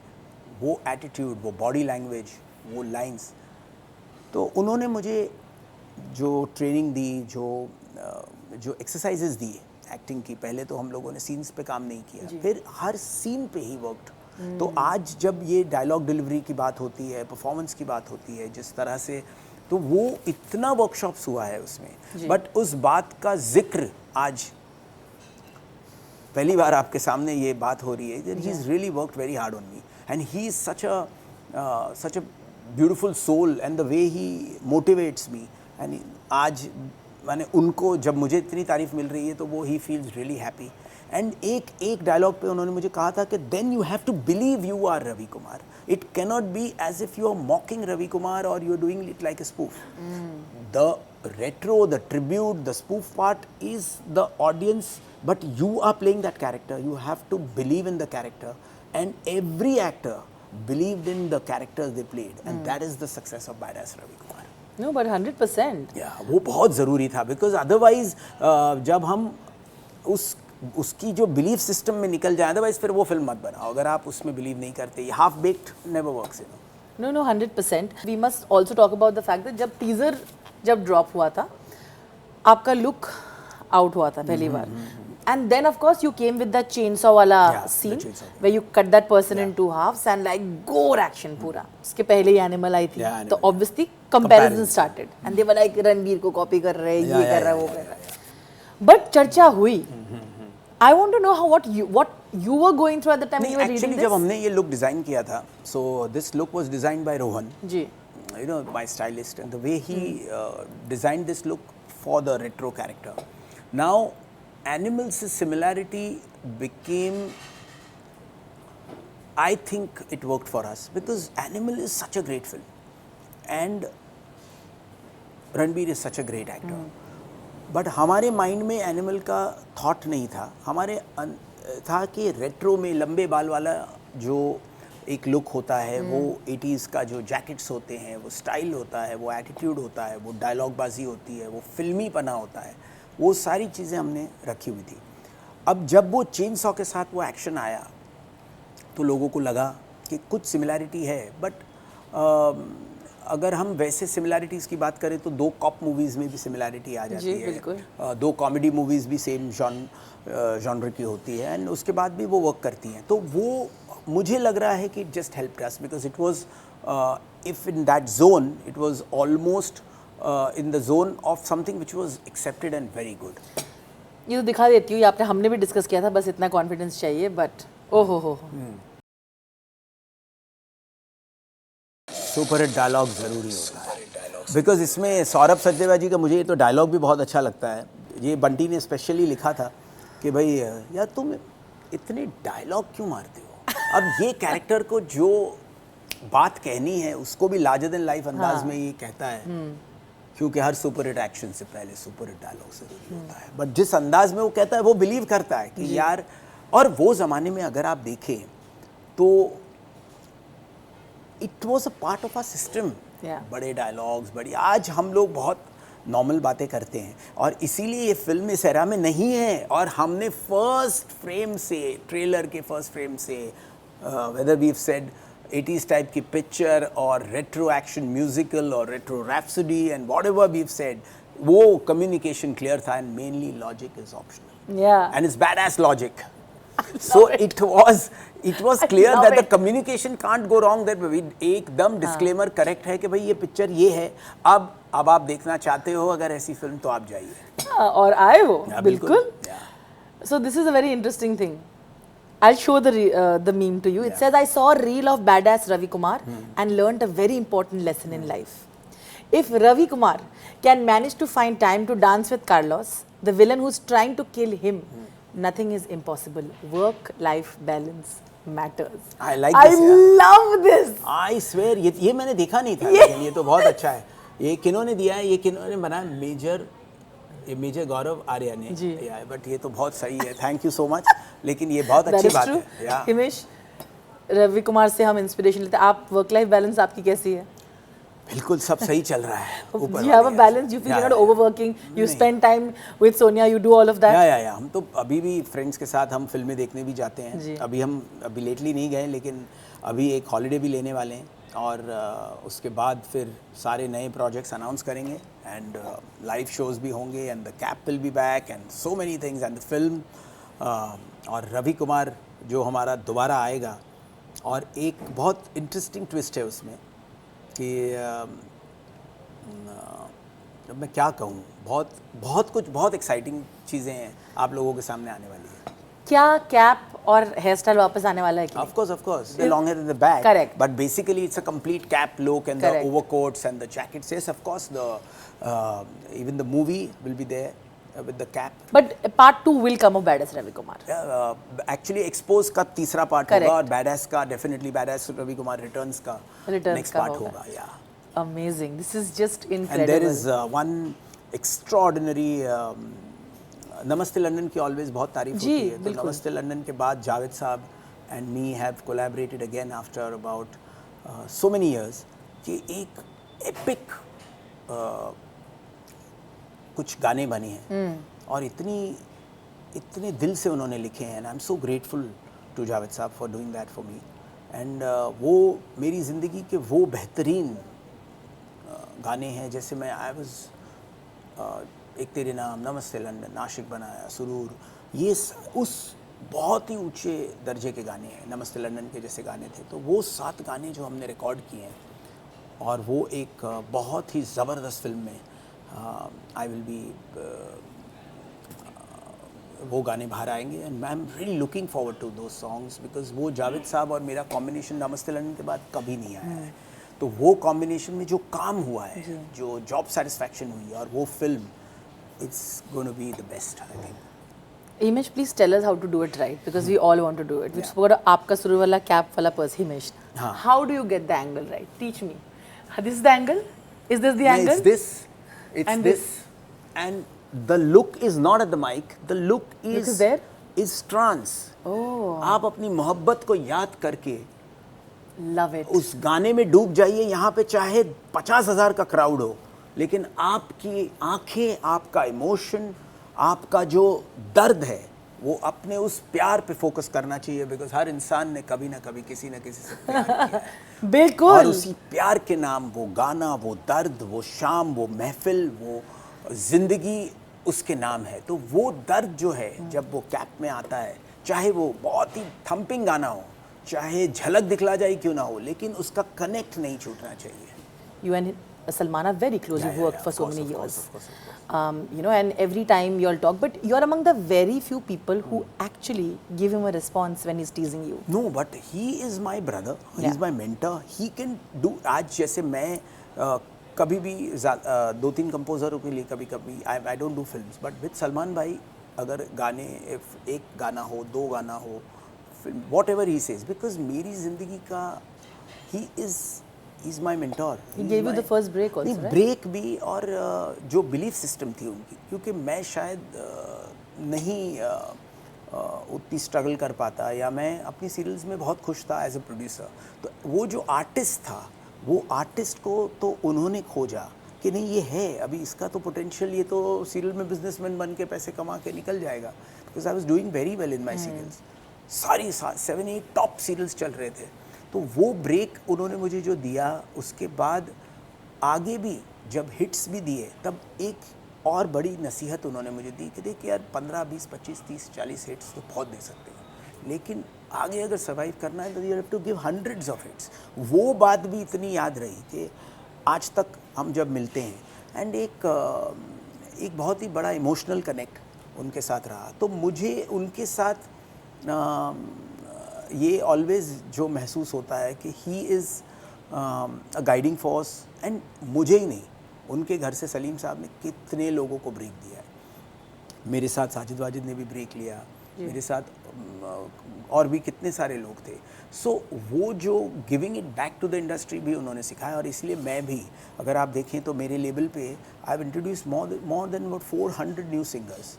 वो एटीट्यूड, वो बॉडी लैंग्वेज, वो लाइंस, तो उन्होंने मुझे जो ट्रेनिंग दी, जो एक्सरसाइजेज दी एक्टिंग की, पहले तो हम लोगों ने सीन्स पे काम नहीं किया, फिर हर सीन पे ही वर्कड। तो आज जब ये डायलॉग डिलीवरी की बात होती है, परफॉर्मेंस की बात होती है, जिस तरह से तो वो इतना वर्कशॉप्स हुआ है उसमें, बट उस बात का जिक्र आज पहली बार आपके सामने ये बात हो रही है that he's really worked very hard on me and he is such a beautiful soul and the way he motivates me and आज मैंने उनको जब मुझे इतनी तारीफ मिल रही है तो वो he feels really happy and एक डायलॉग पे उन्होंने मुझे कहा था कि then you have to believe you are Ravi Kumar. It cannot be as if you are mocking Ravi Kumar or you are doing it like a spoof. The retro, the tribute, the spoof part is the audience, but you are playing that character. You have to believe in the character, and every actor believed in the characters they played, and that is the success of Badass Ravi Kumar. No, but 100%. Yeah, वो बहुत ज़रूरी था because otherwise जब हम उसकी जो बिलीफ सिस्टम में निकल जाए, अदरवाइज फिर वो फिल्म मत बनाओ अगर आप उसमें बिलीव नहीं करते. Half baked never works, you know. No, 100%. We must also talk about the fact that जब टीजर जब ड्रॉप हुआ था, आपका लुक आउट हुआ था पहली बार. And then of course you came with that chainsaw वाला scene where you cut that person in two halves and like gore action पूरा. उसके पहले ही एनिमल आई थी, तो obviously comparison started and they were like Ranbir को कॉपी कर रहे हैं, ये कर रहा है, वो कर रहा है. But चर्चा हुई. I want to know what you were going through at the time when you were reading this. जब हमने ये लुक डिजाइन किया था, so this look was designed by Rohan. Ji. You know, my stylist, and the way he designed this look for the retro character. Now, Animals' similarity became, I think it worked for us because Animal is such a great film and Ranbir is such a great actor. But हमारे माइंड में एनिमल का थॉट नहीं था. हमारे था कि रेट्रो में लंबे बाल वाला जो एक लुक होता है, वो 80s का जो जैकेट्स होते हैं, वो स्टाइल होता है, वो एटीट्यूड होता है, वो डायलॉगबाजी होती है, वो फिल्मी पना होता है, वो सारी चीज़ें हमने रखी हुई थी. अब जब वो चेनसॉ के साथ वो एक्शन आया तो लोगों को लगा कि कुछ सिमिलैरिटी है, बट अगर हम वैसे सिमिलैरिटीज़ की बात करें तो 2 कॉप मूवीज़ में भी सिमिलैरिटी आ जाती है, 2 कॉमेडी मूवीज़ भी सेम जॉनर की होती है एंड उसके बाद भी वो वर्क करती हैं. तो वो मुझे लग रहा है कि it just helped us because it was if in that zone it was almost in the zone of something which was accepted and very good. ये तो दिखा देती हूँ, आपने हमने भी डिस्कस किया था, बस इतना कॉन्फिडेंस चाहिए. बट ओहो हो सुपर हिट डायलॉग ज़रूरी होता है बिकॉज इसमें सौरभ सचदेवा जी का मुझे ये तो डायलॉग भी बहुत अच्छा लगता है. ये बंटी ने स्पेशली लिखा था कि भाई यार तुम इतने डायलॉग क्यों मारते हो. अब ये कैरेक्टर को जो बात कहनी है उसको भी लार्जर देन लाइफ अंदाज में ये कहता है, क्योंकि हर सुपर हिट एक्शन से पहले सुपर हिट डायलॉग ज़रूरी होता है. बट जिस अंदाज में वो कहता है वो बिलीव करता है कि यार, और वो ज़माने में अगर आप देखें तो it was a part of our system. बड़े डायलॉग्स, बड़ी, आज हम लोग बहुत नॉर्मल बातें करते हैं और इसीलिए ये फिल्म इस एरा में नहीं है. और हमने फर्स्ट फ्रेम से, ट्रेलर के फर्स्ट फ्रेम से, whether we have said 80s type की पिक्चर और रेट्रो एक्शन म्यूजिकल और retro rhapsody and whatever we have said, वो कम्युनिकेशन क्लियर था and mainly logic is optional and it's badass logic. So it was clear that the communication can't go wrong. That we एकदम disclaimer correct है कि भाई ये पिक्चर ये है. अब आप देखना चाहते हो अगर ऐसी फिल्म तो आप जाइए. और आए हो बिल्कुल. So this is a very interesting thing. I'll show the meme to you. It says, I saw a reel of badass Ravi Kumar and learned a very important lesson in life. If Ravi Kumar can manage to find time to dance with Carlos, the villain who's trying to kill him, nothing is impossible. Work-life balance matters. I like this. I love this. I swear, ये मैंने देखा नहीं था, लेकिन ये तो बहुत अच्छा है. ये किन्होंने दिया है, ये किन्होंने बनाया? मेजर गौरव आर्या ने. बट ये तो बहुत सही है. Thank you so much. लेकिन ये बहुत अच्छी बात है. हिमेश, रवि कुमार से हम इंस्पिरेशन लेते हैं. आप वर्क लाइफ बैलेंस आपकी कैसी है? बिल्कुल सब सही चल रहा है. You have a balance. You feel you're not overworking. You spend time with Sonia. You do all of that. या हम तो अभी भी फ्रेंड्स के साथ हम फिल्में देखने भी जाते हैं. अभी लेटली नहीं गए, लेकिन अभी एक हॉलीडे भी लेने वाले हैं और उसके बाद फिर सारे नए प्रोजेक्ट्स अनाउंस करेंगे एंड लाइव शोज़ भी होंगे and the cap will be back and so many things and the film. और रवि कुमार जो हमारा दोबारा आएगा, और एक बहुत इंटरेस्टिंग ट्विस्ट है उसमें कि अब मैं क्या कहूँ, बहुत बहुत कुछ, बहुत एक्साइटिंग चीज़ें हैं आप लोगों के सामने आने वाली है. क्या कैप और हेयर स्टाइल वापस आने वाला है कि Of course, the long hair in the back. Correct. But basically, it's a complete cap look and Correct. the overcoats and the jackets. Yes, of course, even the movie will be there with the cap. But part 2 will come of Badass Ravi Kumar. Actually, Expose का तीसरा part Correct. होगा और Badass का definitely Badass Ravi Kumar Returns का next का part होगा. होगा. Yeah. Amazing. This is just incredible. And there is one extraordinary नमस्ते लंदन की ऑलवेज बहुत तारीफ जी, होती है. तो बिल्कुल. नमस्ते लंदन के बाद जावेद साहब and me have collaborated again after about so many years कि एक एपिक कुछ गाने बने हैं और इतने दिल से उन्होंने लिखे हैं. And I am so grateful to Javed sahab for doing that for me. And वो मेरी ज़िंदगी के वो बेहतरीन गाने हैं. जैसे मैं आई वाज एक तेरे नाम, नमस्ते लंदन, आशिक बनाया, सुरूर, ये उस बहुत ही ऊंचे दर्जे के गाने हैं. नमस्ते लंदन के जैसे गाने थे. तो वो 7 गाने जो हमने रिकॉर्ड किए हैं और वो एक बहुत ही ज़बरदस्त फिल्म में आई विल बी वो गाने बाहर आएंगे. And I am really looking forward to those songs because वो जावेद साहब और मेरा कॉम्बिनेशन नमस्ते लंदन के बाद कभी नहीं आया है. तो वो कॉम्बिनेशन में जो काम हुआ है, जो जॉब सेटिस्फैक्शन हुई और वो film, it's going to be the best, I think. Himesh, please tell us how to do it right because we all want to do it. We spoke about आपका शुरू वाला cap वाला purse, Himesh. हाँ. How do you get the angle right? Teach me. This is the angle? Is this the angle? It's this. It's And this. And the look is not at the mic. The look is there? Is trance. Oh. आप अपनी मोहब्बत को याद करके Love it. उस गाने में डूब जाइए. यहाँ पे चाहे 50,000 का क्राउड हो, लेकिन आपकी आंखें, आपका इमोशन, आपका जो दर्द है, वो अपने उस प्यार पे फोकस करना चाहिए. बिकॉज हर इंसान ने कभी ना कभी किसी न किसी से प्यार किया है. बिल्कुल. और उसी प्यार के नाम वो गाना, वो दर्द, वो शाम, वो महफिल, वो जिंदगी उसके नाम है. तो वो दर्द जो है जब वो कैप में आता है, चाहे वो बहुत ही थम्पिंग गाना हो, चाहे झलक दिखला जाए क्यों ना हो, लेकिन उसका कनेक्ट नहीं छूटना चाहिए. You and Salman are very close. You've worked for so many years. Of course. You know, and every time you all talk, but you're among the very few people who actually give him a response when he's teasing you. No, but he is my brother. He Yeah. is my mentor. He can do. आज जैसे मैं कभी भी 2-3 कंपोजरों के लिए कभी I don't do films, but with Salman भाई अगर गाने, एक गाना हो, 2 गाना हो, whatever he says, because मेरी जिंदगी का he is my mentor. He gave you the first break also, नहीं, right? ब्रेक भी और जो बिलीफ सिस्टम थी उनकी, क्योंकि मैं शायद नहीं उतनी स्ट्रगल कर पाता, या मैं अपनी सीरियल्स में बहुत खुश था एज अ प्रोड्यूसर. तो वो जो आर्टिस्ट था, वो आर्टिस्ट को तो उन्होंने खोजा कि नहीं ये है अभी, इसका तो पोटेंशियल, ये तो सीरियल में बिजनेसमैन बन के पैसे कमा के निकल जाएगा. Because I was doing very well in my serials. सारी 7-8 टॉप सीरियल्स चल रहे थे. तो वो ब्रेक उन्होंने मुझे जो दिया, उसके बाद आगे भी जब हिट्स भी दिए, तब एक और बड़ी नसीहत उन्होंने मुझे दी कि देख यार 15, 20, 25, 30, 40 हिट्स तो बहुत दे सकते हैं, लेकिन आगे अगर सर्वाइव करना है तो you have to give hundreds of hits. वो बात भी इतनी याद रही कि आज तक हम जब मिलते हैं, एंड एक बहुत ही बड़ा इमोशनल कनेक्ट उनके साथ रहा. तो मुझे उनके साथ ये ऑलवेज जो महसूस होता है कि he is a guiding force. And मुझे ही नहीं, उनके घर से सलीम साहब ने कितने लोगों को ब्रेक दिया है. मेरे साथ साजिद वाजिद ने भी ब्रेक लिया, मेरे साथ और भी कितने सारे लोग थे. सो वो जो giving it back to the industry भी उन्होंने सिखाया. और इसलिए मैं भी, अगर आप देखें तो मेरे लेवल पे I have introduce more than about 400 new singers.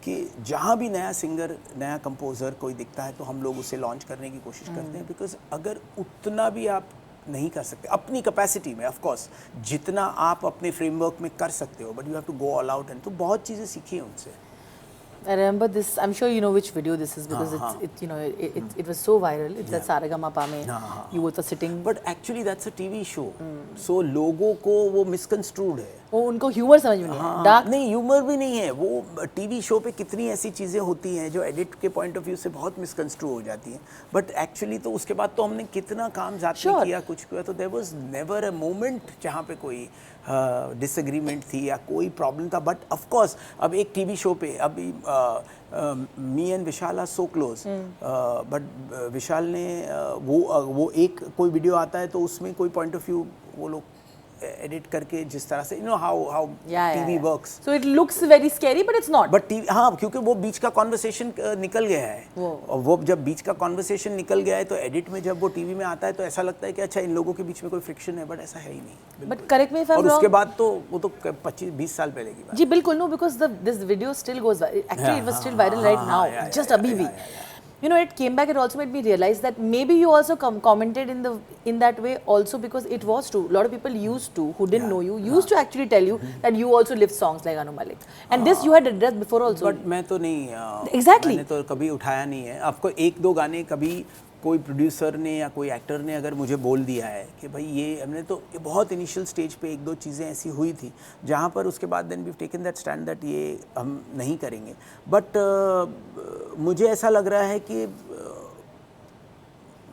कि जहाँ भी नया सिंगर, नया कंपोज़र कोई दिखता है तो हम लोग उसे लॉन्च करने की कोशिश करते हैं. बिकॉज अगर उतना भी आप नहीं कर सकते अपनी कैपेसिटी में, ऑफ कोर्स जितना आप अपने फ्रेमवर्क में कर सकते हो, but you have to go all out. And तो बहुत चीज़ें सीखी हैं उनसे. I remember this. I'm sure you know which video this is because it was so viral. It's that Saregama mein you both were sitting. But actually that's a TV show. So लोगों को वो misconstrued है. वो उनको ह्यूमर समझ में नहीं हाँ, डार्क नहीं ह्यूमर भी नहीं है वो। टीवी शो पे कितनी ऐसी चीज़ें होती हैं जो एडिट के पॉइंट ऑफ व्यू से बहुत मिसकंस्ट्रू हो जाती हैं, बट एक्चुअली तो उसके बाद तो हमने कितना काम जाते Sure. किया, कुछ किया, तो there was never a moment जहाँ पे कोई डिसएग्रीमेंट थी या कोई प्रॉब्लम था। बट ऑफ कोर्स अब एक टीवी शो पे अभी me and Vishal are so close, but Vishal ने वो एक कोई वीडियो आता है तो उसमें कोई पॉइंट ऑफ व्यू वो लोग एडिट करके जिस तरह से how TV works, so it looks very scary but it's not. But TV, हाँ, क्योंकि वो बीच का कॉन्वर्सेशन निकल गया है, और वो जब बीच का कॉन्वर्सेशन निकल गया है तो एडिट में जब वो टीवी में आता है तो ऐसा लगता है कि अच्छा इन लोगों के बीच में कोई फ्रिक्शन है, बट ऐसा है ही नहीं। But correct me if I am और उसके रॉन्ग। बाद तो वो तो 25-20 साल पहले की बात। जी बिल्कुल, no, because this video still goes, actually it was still viral right now, just अभी भी। You know, it came back, it also made me realize that maybe you also commented in that way also, because it was true. A lot of people used to, who didn't know you, used to actually tell you that you also lift songs like Anu Malik. And this you had addressed before also. But मैं तो नहीं, Exactly. मैंने तो कभी उठाया नहीं है। आपको एक दो गाने कभी कोई प्रोड्यूसर ने या कोई एक्टर ने अगर मुझे बोल दिया है कि भाई ये हमने, तो ये बहुत इनिशियल स्टेज पे एक दो चीज़ें ऐसी हुई थी जहाँ पर उसके बाद then we taken that stand that ये हम नहीं करेंगे। बट मुझे ऐसा लग रहा है कि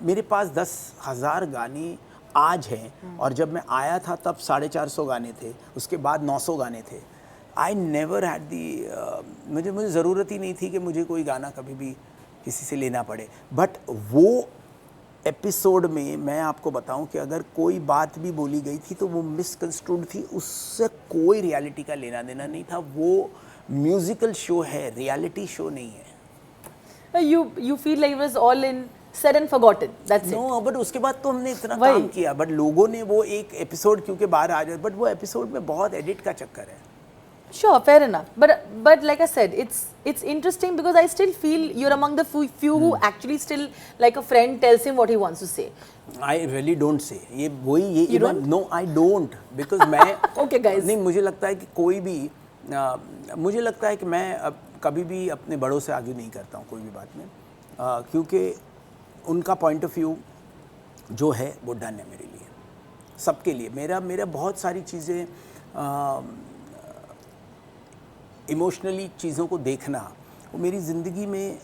मेरे पास 10,000 गाने आज हैं, और जब मैं आया था तब 450 गाने थे, उसके बाद 900 गाने थे। आई नेवर हैड दी, मुझे ज़रूरत ही नहीं थी कि मुझे कोई गाना कभी भी किसी से लेना पड़े। बट वो एपिसोड में मैं आपको बताऊं कि अगर कोई बात भी बोली गई थी तो वो मिसकंस्ट्रूड थी, उससे कोई रियलिटी का लेना देना नहीं था। वो म्यूजिकल शो है, रियलिटी शो नहीं है। You feel like it was all in said and forgotten. That's it. No, but उसके बाद तो हमने इतना वही। काम किया, बट लोगों ने वो एक एपिसोड क्योंकि बाहर आ जाए, बट वो एपिसोड में बहुत एडिट का चक्कर है। Sure, fair enough. But like I said, it's interesting because I still feel you're among the few who actually still, like a friend tells him what he wants to say. I really don't say ये वही ये You don't? No, I don't, because मैं Okay, guys. नहीं, मुझे लगता है कि कोई भी मुझे लगता है कि मैं अब कभी भी अपने बड़ों से आगे नहीं करता हूँ कोई भी बात में, क्योंकि उनका पॉइंट ऑफ व्यू जो है वो डन है मेरे लिए, सबके लिए। मेरा बहुत सारी चीज़ें, इमोशनली चीज़ों को देखना, वो मेरी ज़िंदगी में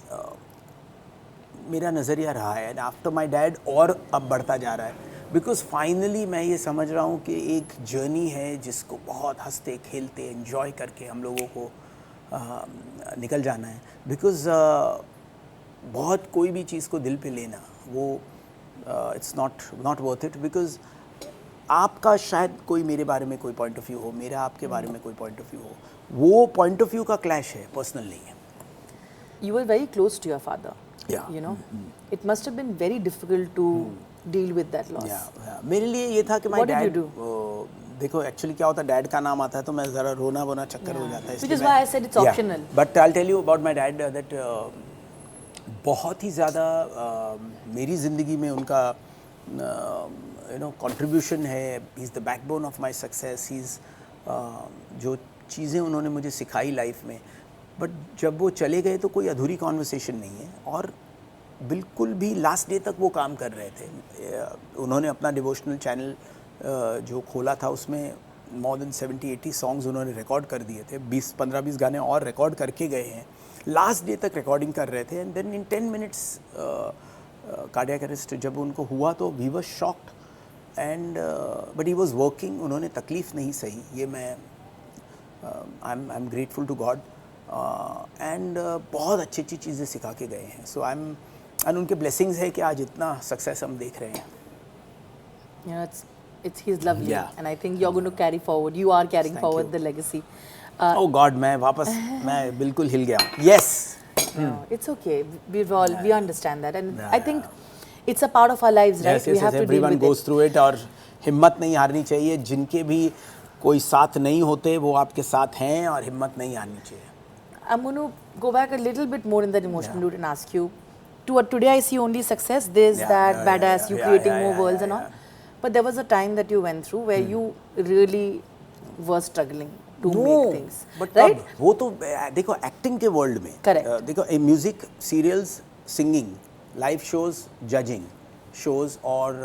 मेरा नज़रिया रहा है, एंड आफ्टर माय डैड और अब बढ़ता जा रहा है, बिकॉज़ फाइनली मैं ये समझ रहा हूँ कि एक जर्नी है जिसको बहुत हंसते खेलते एंजॉय करके हम लोगों को निकल जाना है। बिकॉज़ बहुत कोई भी चीज़ को दिल पे लेना वो it's not worth it, because आपका शायद कोई मेरे बारे में कोई पॉइंट ऑफ व्यू हो, मेरा आपके बारे में कोई पॉइंट ऑफ व्यू हो, वो पॉइंट ऑफ व्यू का क्लैश है, पर्सनल नहीं है। You were very close to your father. Yeah. You know, it must have been very difficult to deal with that loss. Yeah. मेरे लिए ये था कि my What did you dad, do? देखो एक्चुअली क्या होता है, डैड का नाम आता है तो मैं ज़रा रोना वोना चक्कर हो जाता है, Which is why I said it's optional. But I tell you about my dad that बहुत ही ज़्यादा मेरी ज़िंदगी में उनका कंट्रीब्यूशन है। He is the backbone of my success. He is जो चीज़ें उन्होंने मुझे सिखाई लाइफ में, बट जब वो चले गए तो कोई अधूरी कॉन्वर्सेशन नहीं है, और बिल्कुल भी लास्ट डे तक वो काम कर रहे थे। उन्होंने अपना डिवोशनल चैनल जो खोला था उसमें मोर देन 70-80 सॉन्ग्स उन्होंने रिकॉर्ड कर दिए थे, 15-20 गाने और रिकॉर्ड करके गए हैं। लास्ट डे तक रिकॉर्डिंग कर रहे थे, and then in 10 minutes cardiac arrest जब उनको हुआ तो we were shocked, and but he was working. उन्होंने तकलीफ़ नहीं सही, ये मैं I am grateful to God, and बहुत अच्छी अच्छी चीज़ें सिखा के गए हैं। सो आई एम, एंड उनके ब्लेसिंग्स है कि आज इतना सक्सेस हम देख रहे हैं। You know, he's lovely, Yeah. and I think you're going to carry forward. You are carrying Thank forward you. the legacy. Oh God, मैं वापस मैं बिल्कुल हिल गया। Yes. No, it's okay. We understand that, and Yeah, I think it's a part of our lives, right? Yes, yes, We have yes. to deal Everyone with goes it. through it, और हिम्मत नहीं हारनी चाहिए। जिनके भी कोई साथ नहीं होते वो आपके साथ हैं, और हिम्मत नहीं हारनी चाहिए। I'm going to go back a little bit more in that emotional route and ask you. Today I see only success, this, Yeah, that, yeah, badass, yeah, you yeah, creating yeah, more yeah, worlds yeah, and all. But there was a time that you went through where you really were struggling to make things, but right? तब वो तो देखो एक्टिंग के वर्ल्ड में, Correct. देखो music, serials, singing, live shows, judging shows, और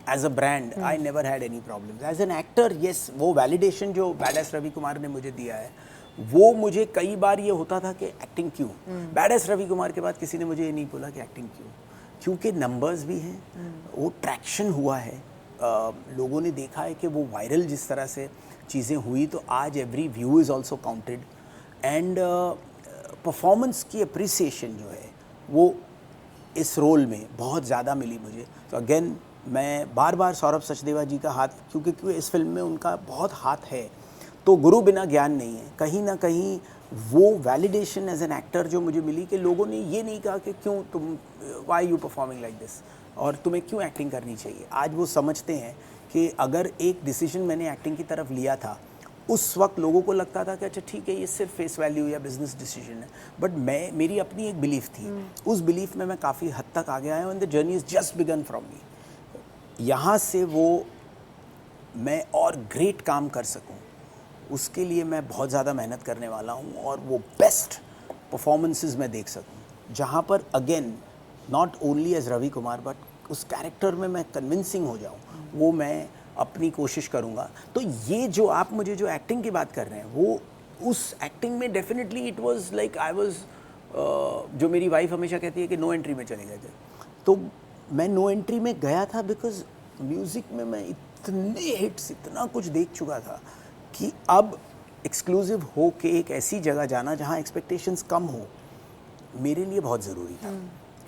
as a brand I never had any problem. As an actor yes, वो वैलिडेशन जो बैडएस रवि कुमार ने मुझे दिया है, वो मुझे कई बार ये होता था कि एक्टिंग क्यों. बैडएस रवि कुमार के बाद किसी ने मुझे ये नहीं बोला कि एक्टिंग क्यों, क्योंकि नंबर्स भी हैं, वो ट्रैक्शन हुआ है, लोगों ने देखा है कि वो वायरल जिस तरह से चीज़ें हुई, तो आज every view is also counted and performance की अप्रिसिएशन जो है वो इस रोल में बहुत ज़्यादा मिली मुझे. तो अगेन मैं बार बार सौरभ सचदेवा जी का हाथ, क्योंकि इस फिल्म में उनका बहुत हाथ है, तो गुरु बिना ज्ञान नहीं है. कहीं ना कहीं वो वैलिडेशन एज एन एक्टर जो मुझे मिली कि लोगों ने ये नहीं कहा कि क्यों तुम, why you performing like this, और तुम्हें क्यों एक्टिंग करनी चाहिए. आज वो समझते हैं कि अगर एक डिसीजन मैंने एक्टिंग की तरफ लिया था, उस वक्त लोगों को लगता था कि अच्छा ठीक है ये सिर्फ फेस वैल्यू या बिजनेस डिसीजन है, बट मेरी अपनी एक बिलीफ थी. उस बिलीफ में मैं काफ़ी हद तक आ गया हूँ and the journey is just begun from me. यहाँ से वो मैं और ग्रेट काम कर सकूँ, उसके लिए मैं बहुत ज़्यादा मेहनत करने वाला हूँ और वो बेस्ट परफॉर्मेंसेस मैं देख सकूँ, जहाँ पर again not only as Ravi Kumar but उस कैरेक्टर में मैं कन्विंसिंग हो जाऊँ, वो मैं अपनी कोशिश करूँगा. तो ये जो आप मुझे जो एक्टिंग की बात कर रहे हैं, वो उस एक्टिंग में definitely it was like I was, जो मेरी वाइफ हमेशा कहती है कि नो एंट्री में चले गए थे, तो मैं नो एंट्री में गया था बिकॉज म्यूज़िक में मैं इतने हिट्स, इतना कुछ देख चुका था कि अब एक्सक्लूसिव हो के एक ऐसी जगह जाना जहाँ एक्सपेक्टेशंस कम हो, मेरे लिए बहुत ज़रूरी था.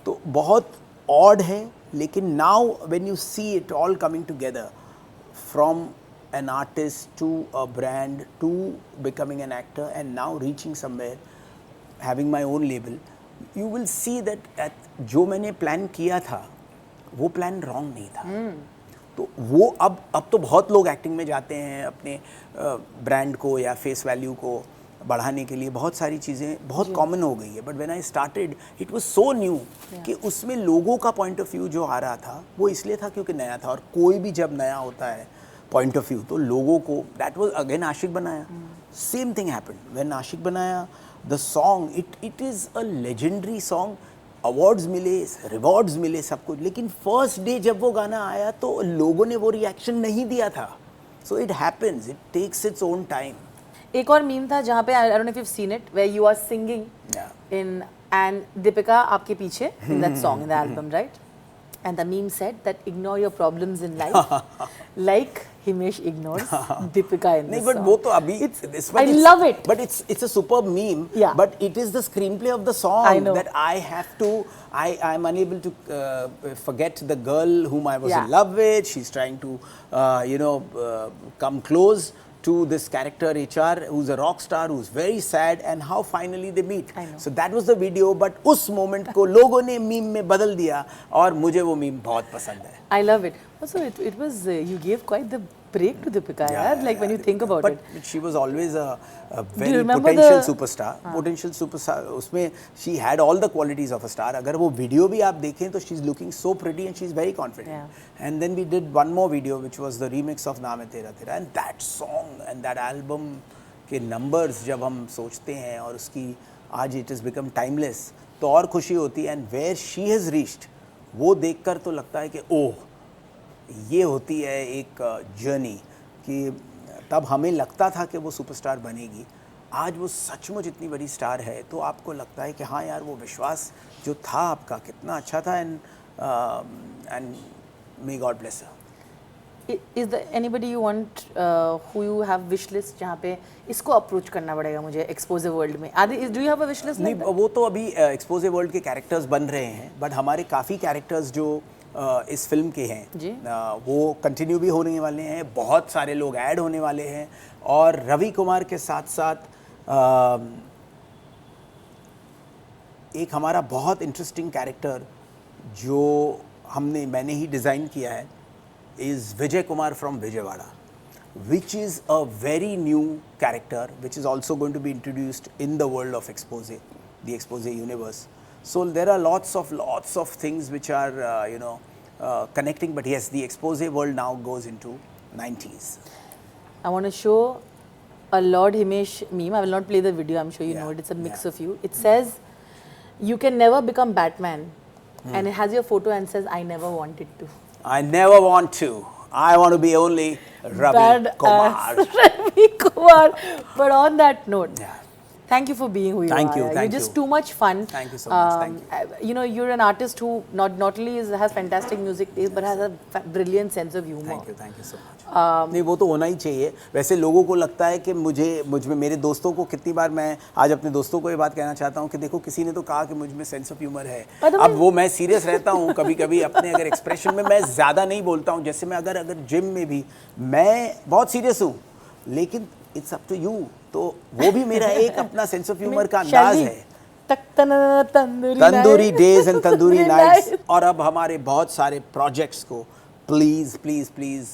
तो बहुत ऑड है, लेकिन now when you see it all coming together, from an artist to a brand to becoming an actor and now reaching somewhere, having my own label, you will see that जो मैंने प्लान किया था वो प्लान रॉन्ग नहीं था. तो वो अब तो बहुत लोग एक्टिंग में जाते हैं अपने ब्रांड को या फेस वैल्यू को बढ़ाने के लिए, बहुत सारी चीज़ें बहुत कॉमन हो गई है. But when I started it was so new कि उसमें लोगों का पॉइंट ऑफ व्यू जो आ रहा था वो इसलिए था क्योंकि नया था. और कोई भी जब नया होता है पॉइंट ऑफ व्यू, तो लोगों को दैट वाज अगेन आशिक बनाया. सेम थिंग हैपेंड व्हेन आशिक बनाया. The song it is a legendary song, awards मिले, रिवॉर्ड्स मिले, सब कुछ. लेकिन फर्स्ट डे जब वो गाना आया तो लोगों ने वो रिएक्शन नहीं दिया था. So it happens, it takes its own time. एक और मीम था जहाँ पे, I don't know if you have seen it, where you are singing in and Deepika आपके पीछे in that song in the album, right? And the meme said that ignore your problems in life, like Himesh ignores Deepika in this नहीं, but song. वो तो अभी I love it. But it's a superb meme. Yeah. But it is the screenplay of the song I know. that I have to. I'm unable to forget the girl whom I was Yeah. in love with. She's trying to, come close to this character HR, who's a rock star, who's very sad, and how finally they meet. I know. So that was the video. But उस moment को लोगों ने meme में बदल दिया और मुझे वो meme बहुत पसंद है. I love it. Also, it was you gave quite the break to Deepika, yeah, like when you think about it. But she was always a you very remember potential superstar. Potential superstar. उसमें she had all the qualities of a star. अगर वो video भी आप देखें तो she's looking so pretty and she's very confident. Yeah. And then we did one more video which was the remix of नाम है तेरा तेरा, and that song and that album के numbers जब हम सोचते हैं और उसकी आज it has become timeless, तो और खुशी होती है. And where she has reached, वो देखकर तो लगता है कि ओह, ये होती है एक जर्नी. कि तब हमें लगता था कि वो सुपरस्टार बनेगी, आज वो सचमुच इतनी बड़ी स्टार है, तो आपको लगता है कि हाँ यार, वो विश्वास जो था आपका कितना अच्छा था. And may God bless her. Is there anybody you want who you have wish list जहाँ पे इसको अप्रोच करना पड़ेगा मुझे एक्सपोजे वर्ल्ड में? Do you have a wish list? नहीं, वो तो अभी एक्सपोजे वर्ल्ड के कैरेक्टर्स बन रहे हैं, बट हमारे काफ़ी कैरेक्टर्स जो इस फिल्म के हैं वो कंटिन्यू भी होने वाले हैं. बहुत सारे लोग ऐड होने वाले हैं. और रवि कुमार के साथ साथ एक हमारा बहुत इंटरेस्टिंग कैरेक्टर जो मैंने ही डिज़ाइन किया है is Vijay Kumar from Vijayawada, which is a very new character which is also going to be introduced in the world of Expose, the Expose universe. So there are lots of things which are connecting, but yes, the Expose world now goes into 90s. I want to show a Lord Himesh meme. I will not play the video, I'm sure you know it. It's a mix of you. It says, you can never become Batman. And it has your photo and says, I never wanted to. I never want to. I want to be only Ravi Bad Kumar. ass Ravi Kumar. But on that note, Yeah. thank you for being who you Thank are. you, You're thank just you. too much fun. Thank you so much, thank You know, you're an artist who not only has fantastic music taste, but has a brilliant sense of humor. Thank you so much नहीं वो तो होना ही चाहिए वैसे लोगों को लगता है कि मुझ में मेरे दोस्तों को कितनी बार मैं आज अपने दोस्तों को ये बात कहना चाहता हूँ कि देखो किसी ने तो कहा कि मुझ में सेंस ऑफ ह्यूमर है अब वो मैं सीरियस रहता हूँ कभी कभी अपने अगर एक्सप्रेशन में मैं ज़्यादा नहीं बोलता हूँ जैसे मैं अगर जिम में भी मैं बहुत सीरियस हूँ लेकिन इट्स अप टू यू तो वो भी मेरा एक अपना सेंस ऑफ ह्यूमर का अंदाज है tandoori days and tandoori nights और अब हमारे बहुत सारे प्रोजेक्ट्स को प्लीज़ प्लीज़ प्लीज़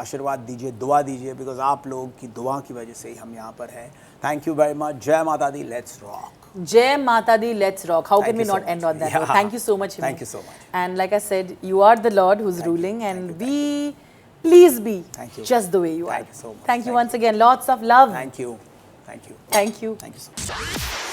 आशीर्वाद दीजिए दुआ दीजिए बिकॉज आप लोगों की दुआ की वजह से ही हम यहाँ पर हैं thank you very much Jai Mata Di let's rock Jai Mata Di, let's rock. How Thank can we you so not end much. on that Yeah. note? Thank you so much. Thank Himi. you so much. And like I said, you are the Lord who's ruling, and please be Thank you. just the way you Thank are. you so much. Thank you Thank once again. Lots of love. Thank you. Thank you. Thank you. Thank you so much.